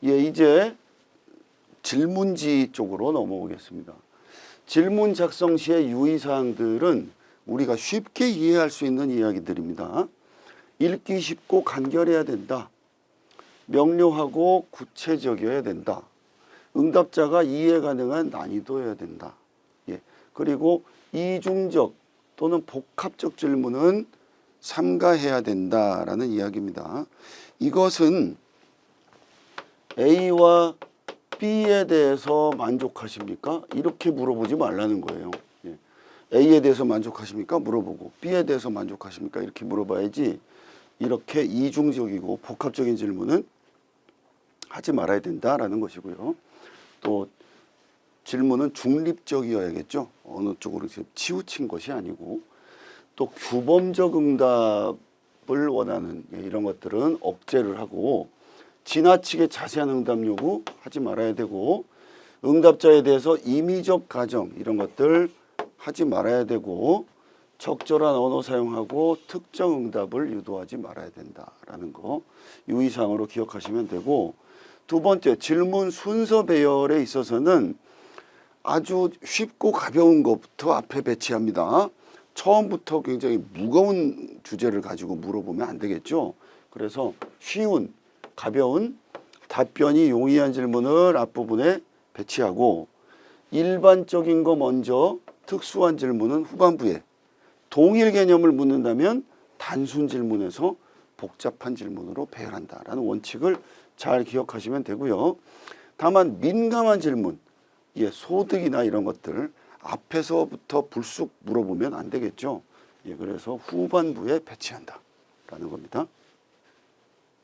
이제 질문지 쪽으로 넘어오겠습니다. 질문 작성 시의 유의사항들은 우리가 쉽게 이해할 수 있는 이야기들입니다. 읽기 쉽고 간결해야 된다. 명료하고 구체적이어야 된다. 응답자가 이해 가능한 난이도여야 된다. 그리고 이중적 또는 복합적 질문은 삼가해야 된다라는 이야기입니다. 이것은 A와 B에 대해서 만족하십니까? 이렇게 물어보지 말라는 거예요. A에 대해서 만족하십니까? 물어보고 B에 대해서 만족하십니까? 이렇게 물어봐야지 이렇게 이중적이고 복합적인 질문은 하지 말아야 된다라는 것이고요. 또 질문은 중립적이어야겠죠. 어느 쪽으로 치우친 것이 아니고 또 규범적 응답을 원하는 이런 것들은 억제를 하고 지나치게 자세한 응답 요구 하지 말아야 되고 응답자에 대해서 임의적 가정 이런 것들 하지 말아야 되고 적절한 언어 사용하고 특정 응답을 유도하지 말아야 된다라는 거 유의사항으로 기억하시면 되고 두 번째 질문 순서 배열에 있어서는 아주 쉽고 가벼운 것부터 앞에 배치합니다. 처음부터 굉장히 무거운 주제를 가지고 물어보면 안 되겠죠. 그래서 쉬운, 가벼운, 답변이 용이한 질문을 앞부분에 배치하고 일반적인 거 먼저 특수한 질문은 후반부에 동일 개념을 묻는다면 단순 질문에서 복잡한 질문으로 배열한다라는 원칙을 잘 기억하시면 되고요. 다만 민감한 질문, 소득이나 이런 것들 앞에서부터 불쑥 물어보면 안 되겠죠. 그래서 후반부에 배치한다라는 겁니다.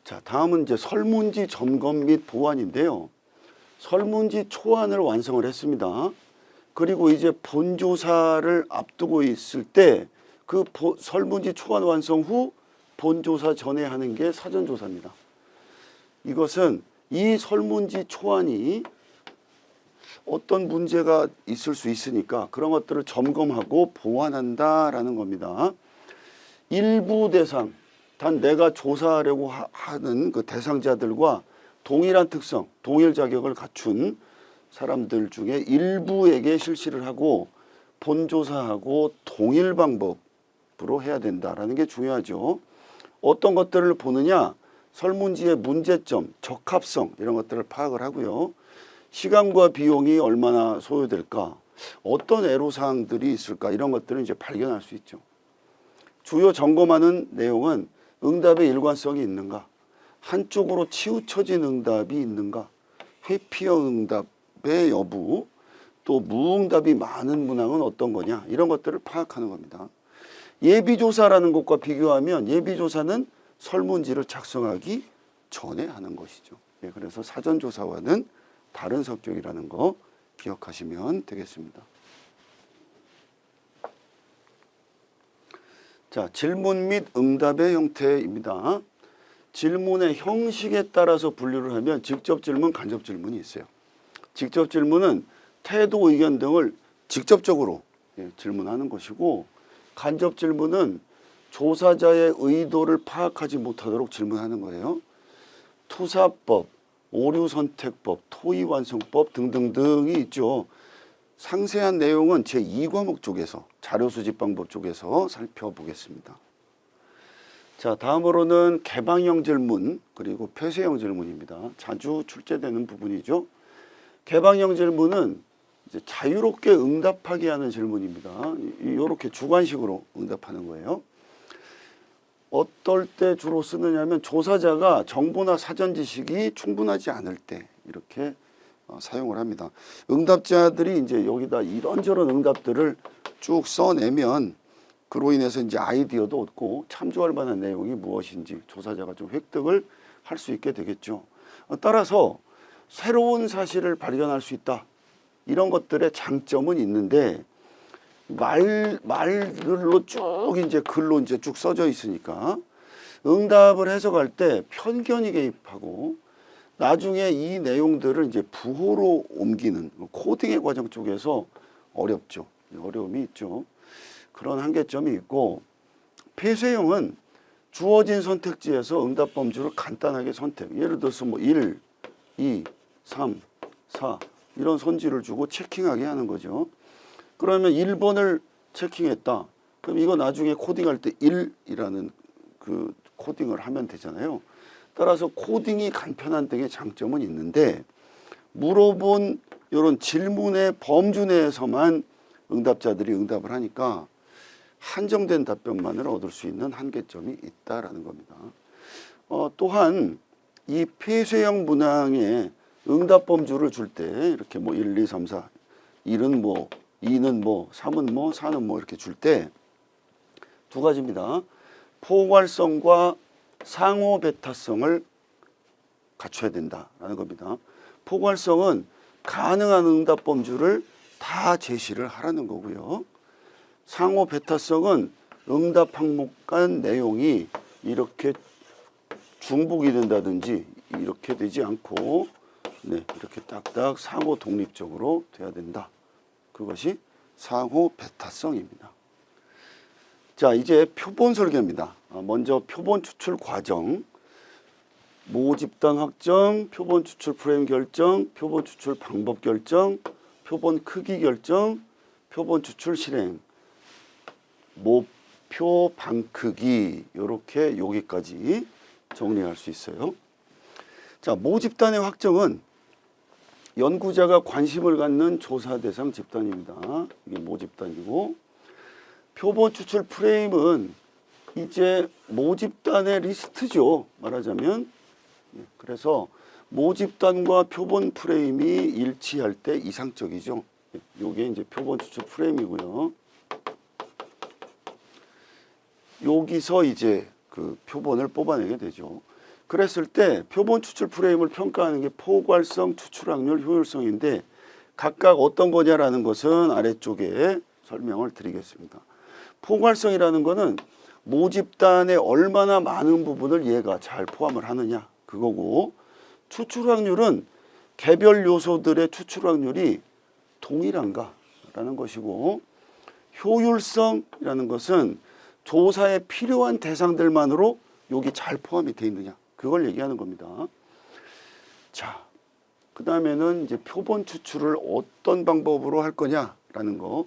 자, 다음은 이제 설문지 점검 및 보완인데요. 설문지 초안을 완성을 했습니다. 그리고 이제 본조사를 앞두고 있을 때 그 설문지 초안 완성 후 본조사 전에 하는 게 사전조사입니다. 이것은 이 설문지 초안이 어떤 문제가 있을 수 있으니까 그런 것들을 점검하고 보완한다라는 겁니다. 일부 대상, 단 내가 조사하려고 하는 그 대상자들과 동일한 특성, 동일 자격을 갖춘 사람들 중에 일부에게 실시를 하고 본조사하고 동일 방법으로 해야 된다라는 게 중요하죠. 어떤 것들을 보느냐? 설문지의 문제점, 적합성 이런 것들을 파악을 하고요. 시간과 비용이 얼마나 소요될까? 어떤 애로사항들이 있을까? 이런 것들을 이제 발견할 수 있죠. 주요 점검하는 내용은 응답의 일관성이 있는가? 한쪽으로 치우쳐진 응답이 있는가? 회피형 응답의 여부, 또 무응답이 많은 문항은 어떤 거냐? 이런 것들을 파악하는 겁니다. 예비조사라는 것과 비교하면 예비조사는 설문지를 작성하기 전에 하는 것이죠. 그래서 사전조사와는 다른 성격이라는 거 기억하시면 되겠습니다. 자, 질문 및 응답의 형태입니다. 질문의 형식에 따라서 분류를 하면 직접 질문, 간접 질문이 있어요. 직접 질문은 태도, 의견 등을 직접적으로 질문하는 것이고 간접 질문은 조사자의 의도를 파악하지 못하도록 질문하는 거예요. 투사법, 오류선택법, 토의완성법 등등등이 있죠. 상세한 내용은 제2과목 쪽에서 자료수집방법 쪽에서 살펴보겠습니다. 자, 다음으로는 개방형 질문 그리고 폐쇄형 질문입니다. 자주 출제되는 부분이죠. 개방형 질문은 이제 자유롭게 응답하게 하는 질문입니다. 이렇게 주관식으로 응답하는 거예요. 어떨 때 주로 쓰느냐면 조사자가 정보나 사전 지식이 충분하지 않을 때 이렇게 사용을 합니다. 응답자들이 이제 여기다 이런저런 응답들을 쭉 써내면 그로 인해서 이제 아이디어도 얻고 참조할 만한 내용이 무엇인지 조사자가 좀 획득을 할 수 있게 되겠죠. 따라서 새로운 사실을 발견할 수 있다. 이런 것들의 장점은 있는데 말들로 쭉 이제 글로 이제 쭉 써져 있으니까 응답을 해석할 때 편견이 개입하고 나중에 이 내용들을 이제 부호로 옮기는 코딩의 과정 쪽에서 어렵죠. 어려움이 있죠. 그런 한계점이 있고 폐쇄형은 주어진 선택지에서 응답 범주를 간단하게 선택. 예를 들어서 뭐 1, 2, 3, 4 이런 선지를 주고 체킹하게 하는 거죠. 그러면 1번을 체킹했다. 그럼 이거 나중에 코딩할 때 1이라는 그 코딩을 하면 되잖아요. 따라서 코딩이 간편한 등의 장점은 있는데 물어본 이런 질문의 범주 내에서만 응답자들이 응답을 하니까 한정된 답변만을 얻을 수 있는 한계점이 있다라는 겁니다. 또한 이 폐쇄형 문항에 응답 범주를 줄 때 이렇게 뭐 1, 2, 3, 4 1은 뭐 2는 뭐 3은 뭐 4는 뭐 이렇게 줄 때 두 가지입니다. 포괄성과 상호 배타성을 갖춰야 된다라는 겁니다. 포괄성은 가능한 응답 범주를 다 제시를 하라는 거고요. 상호 배타성은 응답 항목 간 내용이 이렇게 중복이 된다든지 이렇게 되지 않고 이렇게 딱딱 상호 독립적으로 돼야 된다. 그것이 상호 배타성입니다. 자, 이제 표본 설계입니다. 먼저 표본 추출 과정, 모집단 확정, 표본 추출 프레임 결정, 표본 추출 방법 결정, 표본 크기 결정, 표본 추출 실행, 목표 방 크기 이렇게 여기까지 정리할 수 있어요. 자, 모집단의 확정은 연구자가 관심을 갖는 조사 대상 집단입니다. 이게 모집단이고 표본 추출 프레임은 이제 모집단의 리스트죠. 말하자면 그래서 모집단과 표본 프레임이 일치할 때 이상적이죠. 이게 이제 표본 추출 프레임이고요. 여기서 이제 그 표본을 뽑아내게 되죠. 그랬을 때 표본 추출 프레임을 평가하는 게 포괄성, 추출 확률, 효율성인데 각각 어떤 거냐라는 것은 아래쪽에 설명을 드리겠습니다. 포괄성이라는 거는 모집단의 얼마나 많은 부분을 얘가 잘 포함을 하느냐 그거고, 추출 확률은 개별 요소들의 추출 확률이 동일한가라는 것이고, 효율성이라는 것은 조사에 필요한 대상들만으로 여기 잘 포함이 되어 있느냐 그걸 얘기하는 겁니다. 자, 그 다음에는 이제 표본 추출을 어떤 방법으로 할 거냐라는 거.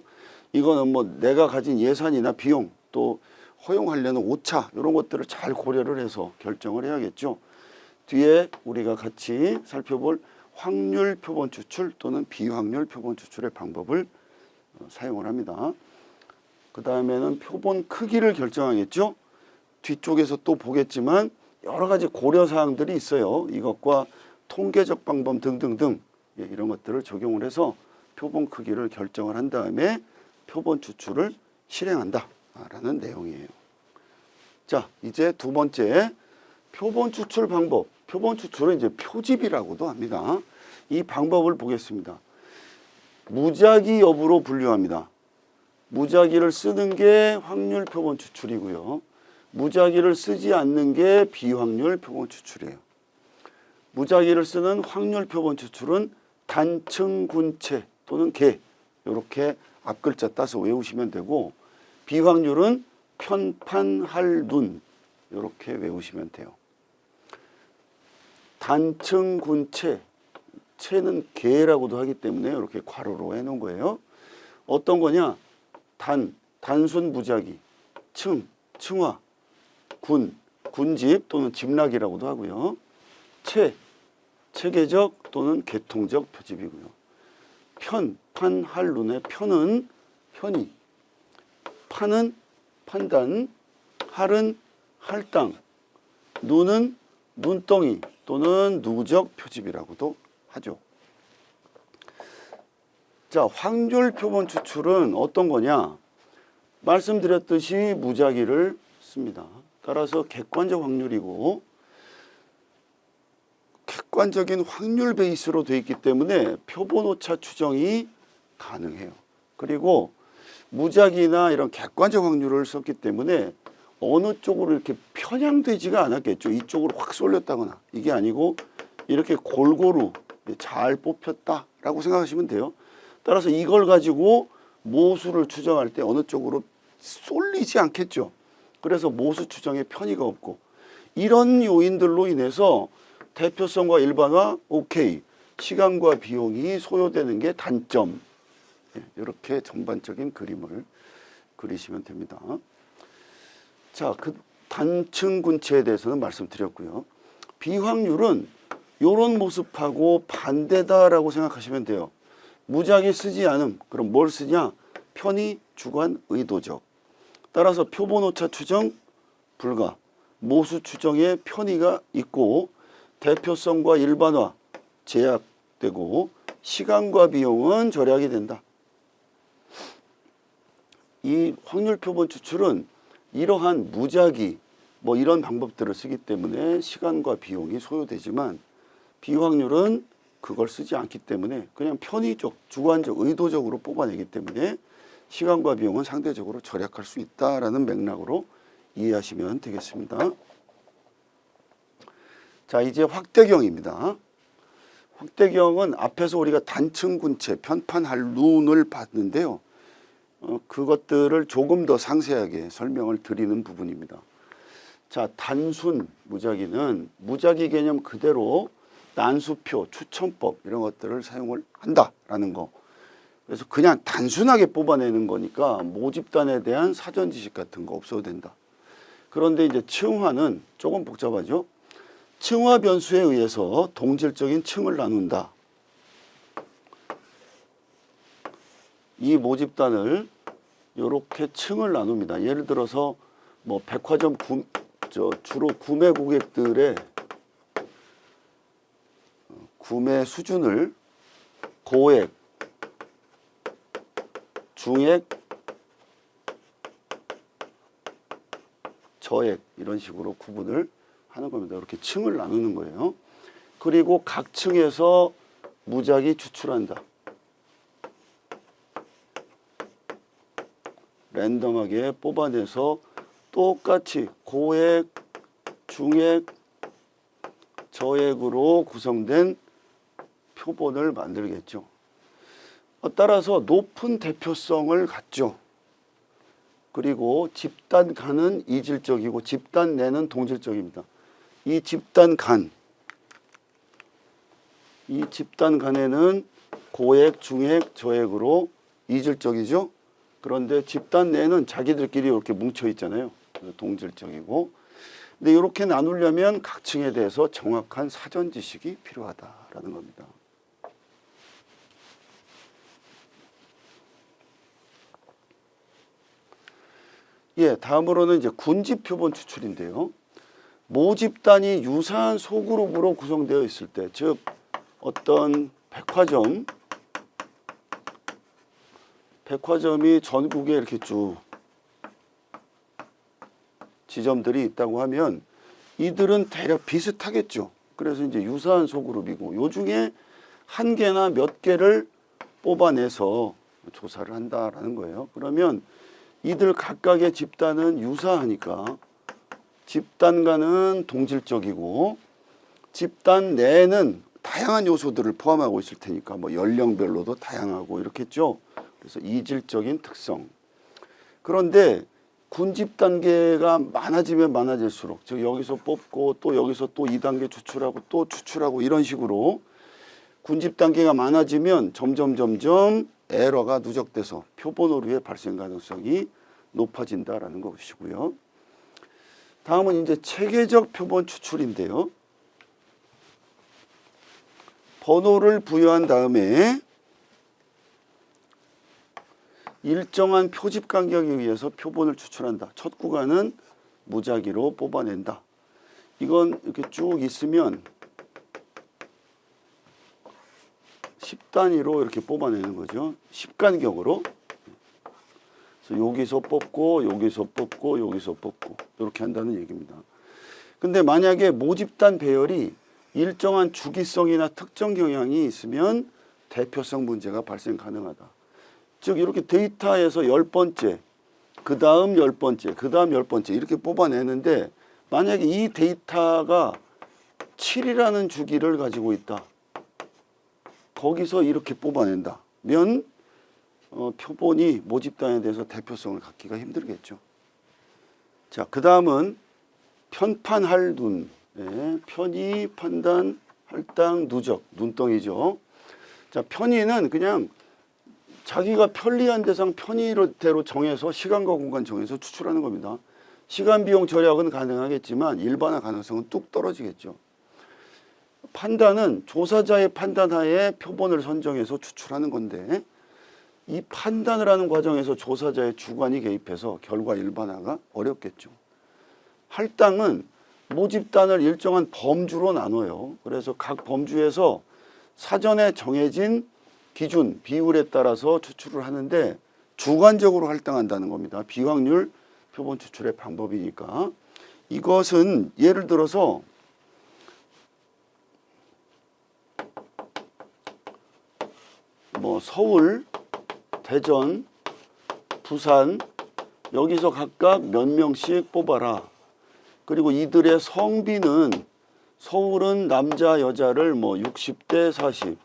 이거는 뭐 내가 가진 예산이나 비용 또 허용하려는 오차 이런 것들을 잘 고려를 해서 결정을 해야겠죠. 뒤에 우리가 같이 살펴볼 확률 표본 추출 또는 비확률 표본 추출의 방법을 사용을 합니다. 그 다음에는 표본 크기를 결정하겠죠. 뒤쪽에서 또 보겠지만 여러 가지 고려사항들이 있어요. 이것과 통계적 방법 등등등 이런 것들을 적용을 해서 표본 크기를 결정을 한 다음에 표본 추출을 실행한다라는 내용이에요. 자, 이제 두 번째 표본 추출 방법. 표본 추출은 이제 표집이라고도 합니다. 이 방법을 보겠습니다. 무작위 여부로 분류합니다. 무작위를 쓰는 게 확률 표본 추출이고요. 무작위를 쓰지 않는 게 비확률 표본 추출이에요. 무작위를 쓰는 확률 표본 추출은 단층, 군체 또는 개 이렇게 앞글자 따서 외우시면 되고, 비확률은 편판, 할, 눈 이렇게 외우시면 돼요. 단층, 군체, 체는 개라고도 하기 때문에 이렇게 괄호로 해놓은 거예요. 어떤 거냐? 단순 무작위, 층, 층화, 군집 또는 집락이라고도 하고요. 체계적 또는 계통적 표집이고요. 판, 할, 눈의 편은 편의, 판은 판단, 할은 할당, 눈은 눈덩이 또는 누적 표집이라고도 하죠. 자, 확률 표본 추출은 어떤 거냐? 말씀드렸듯이 무작위를 씁니다. 따라서 객관적 확률이고 객관적인 확률 베이스로 되어 있기 때문에 표본 오차 추정이 가능해요. 그리고 무작위나 이런 객관적 확률을 썼기 때문에 어느 쪽으로 이렇게 편향되지가 않았겠죠. 이쪽으로 확 쏠렸다거나 이게 아니고 이렇게 골고루 잘 뽑혔다라고 생각하시면 돼요. 따라서 이걸 가지고 모수를 추정할 때 어느 쪽으로 쏠리지 않겠죠. 그래서 모수 추정에 편의가 없고 이런 요인들로 인해서 대표성과 일반화 오케이, 시간과 비용이 소요되는 게 단점. 이렇게 전반적인 그림을 그리시면 됩니다. 자, 그 단층 군체에 대해서는 말씀드렸고요. 비확률은 이런 모습하고 반대다라고 생각하시면 돼요. 무작위 쓰지 않음. 그럼 뭘 쓰냐? 편의, 주관, 의도적. 따라서 표본 오차 추정 불가, 모수 추정에 편의가 있고 대표성과 일반화 제약되고 시간과 비용은 절약이 된다. 이 확률 표본 추출은 이러한 무작위 뭐 이런 방법들을 쓰기 때문에 시간과 비용이 소요되지만 비확률은 그걸 쓰지 않기 때문에 그냥 편의적, 주관적, 의도적으로 뽑아내기 때문에 시간과 비용은 상대적으로 절약할 수 있다라는 맥락으로 이해하시면 되겠습니다. 자, 이제 확대경입니다. 확대경은 앞에서 우리가 단층 군체, 편판 할룬을 봤는데요. 그것들을 조금 더 상세하게 설명을 드리는 부분입니다. 자, 단순 무작위는 무작위 개념 그대로 난수표, 추천법 이런 것들을 사용을 한다라는 거. 그래서 그냥 단순하게 뽑아내는 거니까 모집단에 대한 사전 지식 같은 거 없어도 된다. 그런데 이제 층화는 조금 복잡하죠. 층화 변수에 의해서 동질적인 층을 나눈다. 이 모집단을 이렇게 층을 나눕니다. 예를 들어서 뭐 백화점 주로 구매 고객들의 구매 수준을 고액, 중액, 저액 이런 식으로 구분을 하는 겁니다. 이렇게 층을 나누는 거예요. 그리고 각 층에서 무작위 추출한다. 랜덤하게 뽑아내서 똑같이 고액, 중액, 저액으로 구성된 표본을 만들겠죠. 따라서 높은 대표성을 갖죠. 그리고 집단 간은 이질적이고 집단 내는 동질적입니다. 이 집단 간에는 고액, 중액, 저액으로 이질적이죠. 그런데 집단 내는 자기들끼리 이렇게 뭉쳐 있잖아요. 동질적이고. 근데 이렇게 나누려면 각 층에 대해서 정확한 사전 지식이 필요하다라는 겁니다. 예, 다음으로는 이제 군집 표본 추출인데요. 모집단이 유사한 소그룹으로 구성되어 있을 때, 즉 어떤 백화점이 전국에 이렇게 쭉 지점들이 있다고 하면 이들은 대략 비슷하겠죠. 그래서 이제 유사한 소그룹이고 요 중에 한 개나 몇 개를 뽑아내서 조사를 한다라는 거예요. 그러면 이들 각각의 집단은 유사하니까 집단과는 동질적이고 집단 내에는 다양한 요소들을 포함하고 있을 테니까 뭐 연령별로도 다양하고 이렇겠죠. 그래서 이질적인 특성. 그런데 군집 단계가 많아지면 많아질수록 즉 여기서 뽑고 또 여기서 또 2단계 추출하고 또 추출하고 이런 식으로 군집 단계가 많아지면 점점 에러가 누적돼서 표본 오류의 발생 가능성이 높아진다라는 것이고요. 다음은 이제 체계적 표본 추출인데요. 번호를 부여한 다음에 일정한 표집 간격에 의해서 표본을 추출한다. 첫 구간은 무작위로 뽑아낸다. 이건 이렇게 쭉 있으면 10단위로 이렇게 뽑아내는 거죠. 10간격으로. 그래서 여기서 뽑고 여기서 뽑고 여기서 뽑고 이렇게 한다는 얘기입니다. 근데 만약에 모집단 배열이 일정한 주기성이나 특정 경향이 있으면 대표성 문제가 발생 가능하다. 즉 이렇게 데이터에서 10번째, 그 다음 10번째, 그 다음 10번째 이렇게 뽑아내는데 만약에 이 데이터가 7이라는 주기를 가지고 있다. 거기서 이렇게 뽑아낸다면 표본이 모집단에 대해서 대표성을 갖기가 힘들겠죠. 자, 그 다음은 편판할눈. 네, 편의, 판단, 할당, 누적, 눈덩이죠. 자, 편의는 그냥 자기가 편리한 대상 편의대로 정해서 시간과 공간 정해서 추출하는 겁니다. 시간 비용 절약은 가능하겠지만 일반화 가능성은 뚝 떨어지겠죠. 판단은 조사자의 판단하에 표본을 선정해서 추출하는 건데 이 판단을 하는 과정에서 조사자의 주관이 개입해서 결과 일반화가 어렵겠죠. 할당은 모집단을 일정한 범주로 나눠요. 그래서 각 범주에서 사전에 정해진 기준, 비율에 따라서 추출을 하는데 주관적으로 할당한다는 겁니다. 비확률 표본 추출의 방법이니까. 이것은 예를 들어서 뭐 서울, 대전, 부산 여기서 각각 몇 명씩 뽑아라. 그리고 이들의 성비는 서울은 남자 여자를 뭐 60대 40,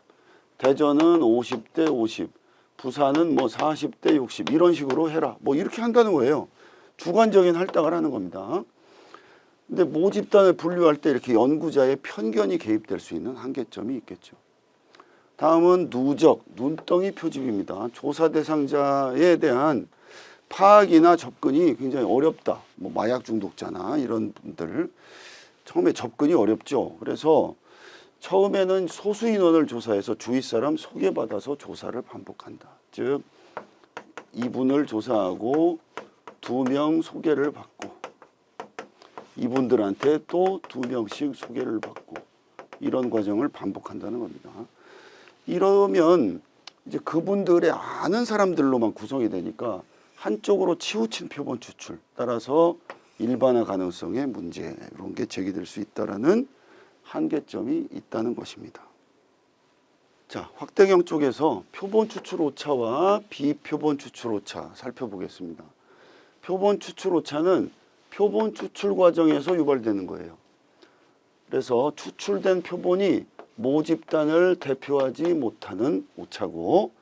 대전은 50대 50, 부산은 뭐 40대 60 이런 식으로 해라. 뭐 이렇게 한다는 거예요. 주관적인 할당을 하는 겁니다. 근데 모집단을 분류할 때 이렇게 연구자의 편견이 개입될 수 있는 한계점이 있겠죠. 다음은 누적, 눈덩이 표집입니다. 조사 대상자에 대한 파악이나 접근이 굉장히 어렵다. 뭐 마약 중독자나 이런 분들 처음에 접근이 어렵죠. 그래서 처음에는 소수 인원을 조사해서 주위 사람 소개받아서 조사를 반복한다. 즉 이분을 조사하고 2명 소개를 받고 이분들한테 또 2명씩 소개를 받고 이런 과정을 반복한다는 겁니다. 이러면 이제 그분들의 아는 사람들로만 구성이 되니까 한쪽으로 치우친 표본 추출 따라서 일반화 가능성의 문제 이런 게 제기될 수 있다라는 한계점이 있다는 것입니다. 자, 확대경 쪽에서 표본 추출 오차와 비표본 추출 오차 살펴보겠습니다. 표본 추출 오차는 표본 추출 과정에서 유발되는 거예요. 그래서 추출된 표본이 모집단을 대표하지 못하는 오차고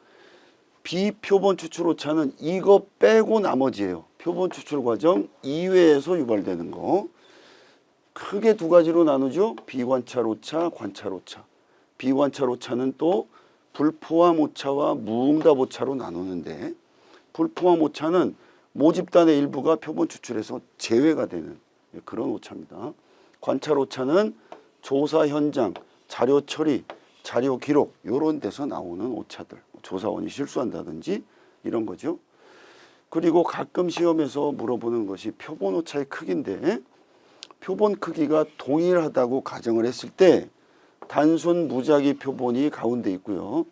비표본 추출 오차는 이거 빼고 나머지예요. 표본 추출 과정 이외에서 유발되는 거. 크게 두 가지로 나누죠. 비관찰 오차, 관찰 오차. 비관찰 오차는 또 불포함 오차와 무응답 오차로 나누는데 불포함 오차는 모집단의 일부가 표본 추출에서 제외가 되는 그런 오차입니다. 관찰 오차는 조사 현장, 자료 처리, 자료 기록 이런 데서 나오는 오차들. 조사원이 실수한다든지 이런 거죠. 그리고 가끔 시험에서 물어보는 것이 표본 오차의 크기인데 표본 크기가 동일하다고 가정을 했을 때 단순 무작위 표본이 가운데 있고요.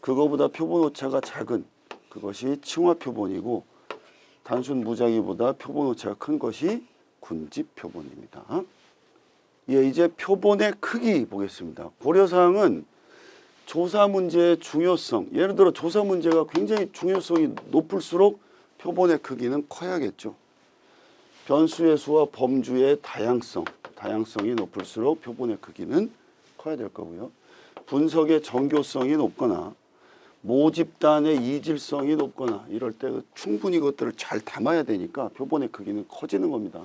그거보다 표본 오차가 작은 그것이 층화 표본이고 단순 무작위보다 표본 오차가 큰 것이 군집 표본입니다. 예, 이제 표본의 크기 보겠습니다. 고려사항은 조사 문제의 중요성, 예를 들어 조사 문제가 굉장히 중요성이 높을수록 표본의 크기는 커야겠죠. 변수의 수와 범주의 다양성이 높을수록 표본의 크기는 커야 될 거고요. 분석의 정교성이 높거나 모집단의 이질성이 높거나 이럴 때 충분히 그것들을 잘 담아야 되니까 표본의 크기는 커지는 겁니다.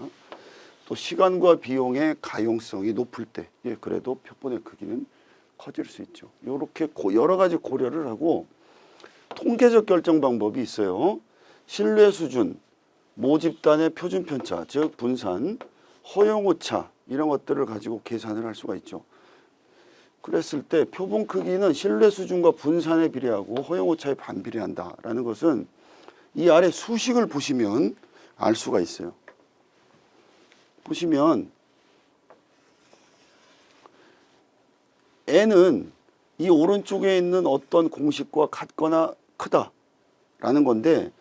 또 시간과 비용의 가용성이 높을 때 그래도 표본의 크기는 커질 수 있죠. 이렇게 여러 가지 고려를 하고 통계적 결정 방법이 있어요. 신뢰 수준, 모집단의 표준 편차, 즉 분산, 허용 오차 이런 것들을 가지고 계산을 할 수가 있죠. 그랬을 때 표본 크기는 신뢰 수준과 분산에 비례하고 허용 오차에 반비례한다라는 것은 이 아래 수식을 보시면 알 수가 있어요. 보시면 n은 이 오른쪽에 있는 어떤 공식과 같거나 크다라는 건데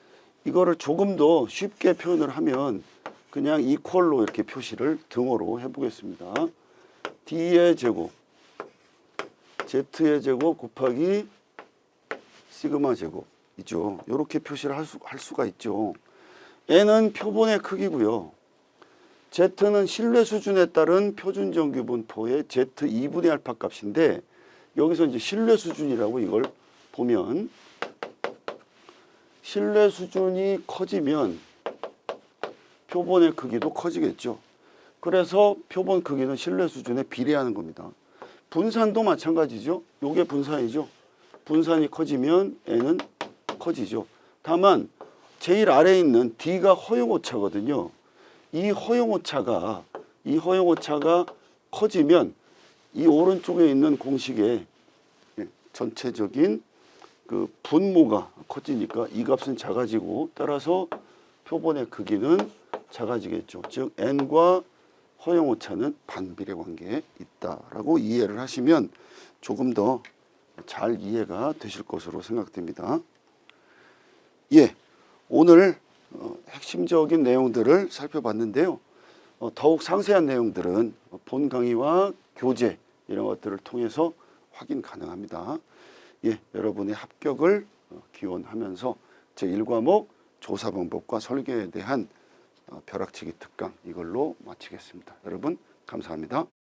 이거를 조금 더 쉽게 표현을 하면 그냥 이퀄로 이렇게 표시를 등호로 해보겠습니다. D의 제곱, Z의 제곱 곱하기 시그마 제곱이죠. 이렇게 표시를 할 수가 있죠. N은 표본의 크기고요. Z는 신뢰 수준에 따른 표준 정규 분포의 Z 2분의 알파 값인데 여기서 이제 신뢰 수준이라고 이걸 보면 신뢰 수준이 커지면 표본의 크기도 커지겠죠. 그래서 표본 크기는 신뢰 수준에 비례하는 겁니다. 분산도 마찬가지죠. 요게 분산이죠. 분산이 커지면 N은 커지죠. 다만 제일 아래에 있는 D가 허용오차거든요. 이 허용오차가 커지면 이 오른쪽에 있는 공식에 전체적인 그 분모가 커지니까 이 값은 작아지고 따라서 표본의 크기는 작아지겠죠. 즉 N과 허용오차는 반비례 관계에 있다라고 이해를 하시면 조금 더 잘 이해가 되실 것으로 생각됩니다. 예, 오늘 핵심적인 내용들을 살펴봤는데요. 더욱 상세한 내용들은 본 강의와 교재 이런 것들을 통해서 확인 가능합니다. 예, 여러분의 합격을 기원하면서 제1과목 조사 방법과 설계에 대한 벼락치기 특강 이걸로 마치겠습니다. 여러분 감사합니다.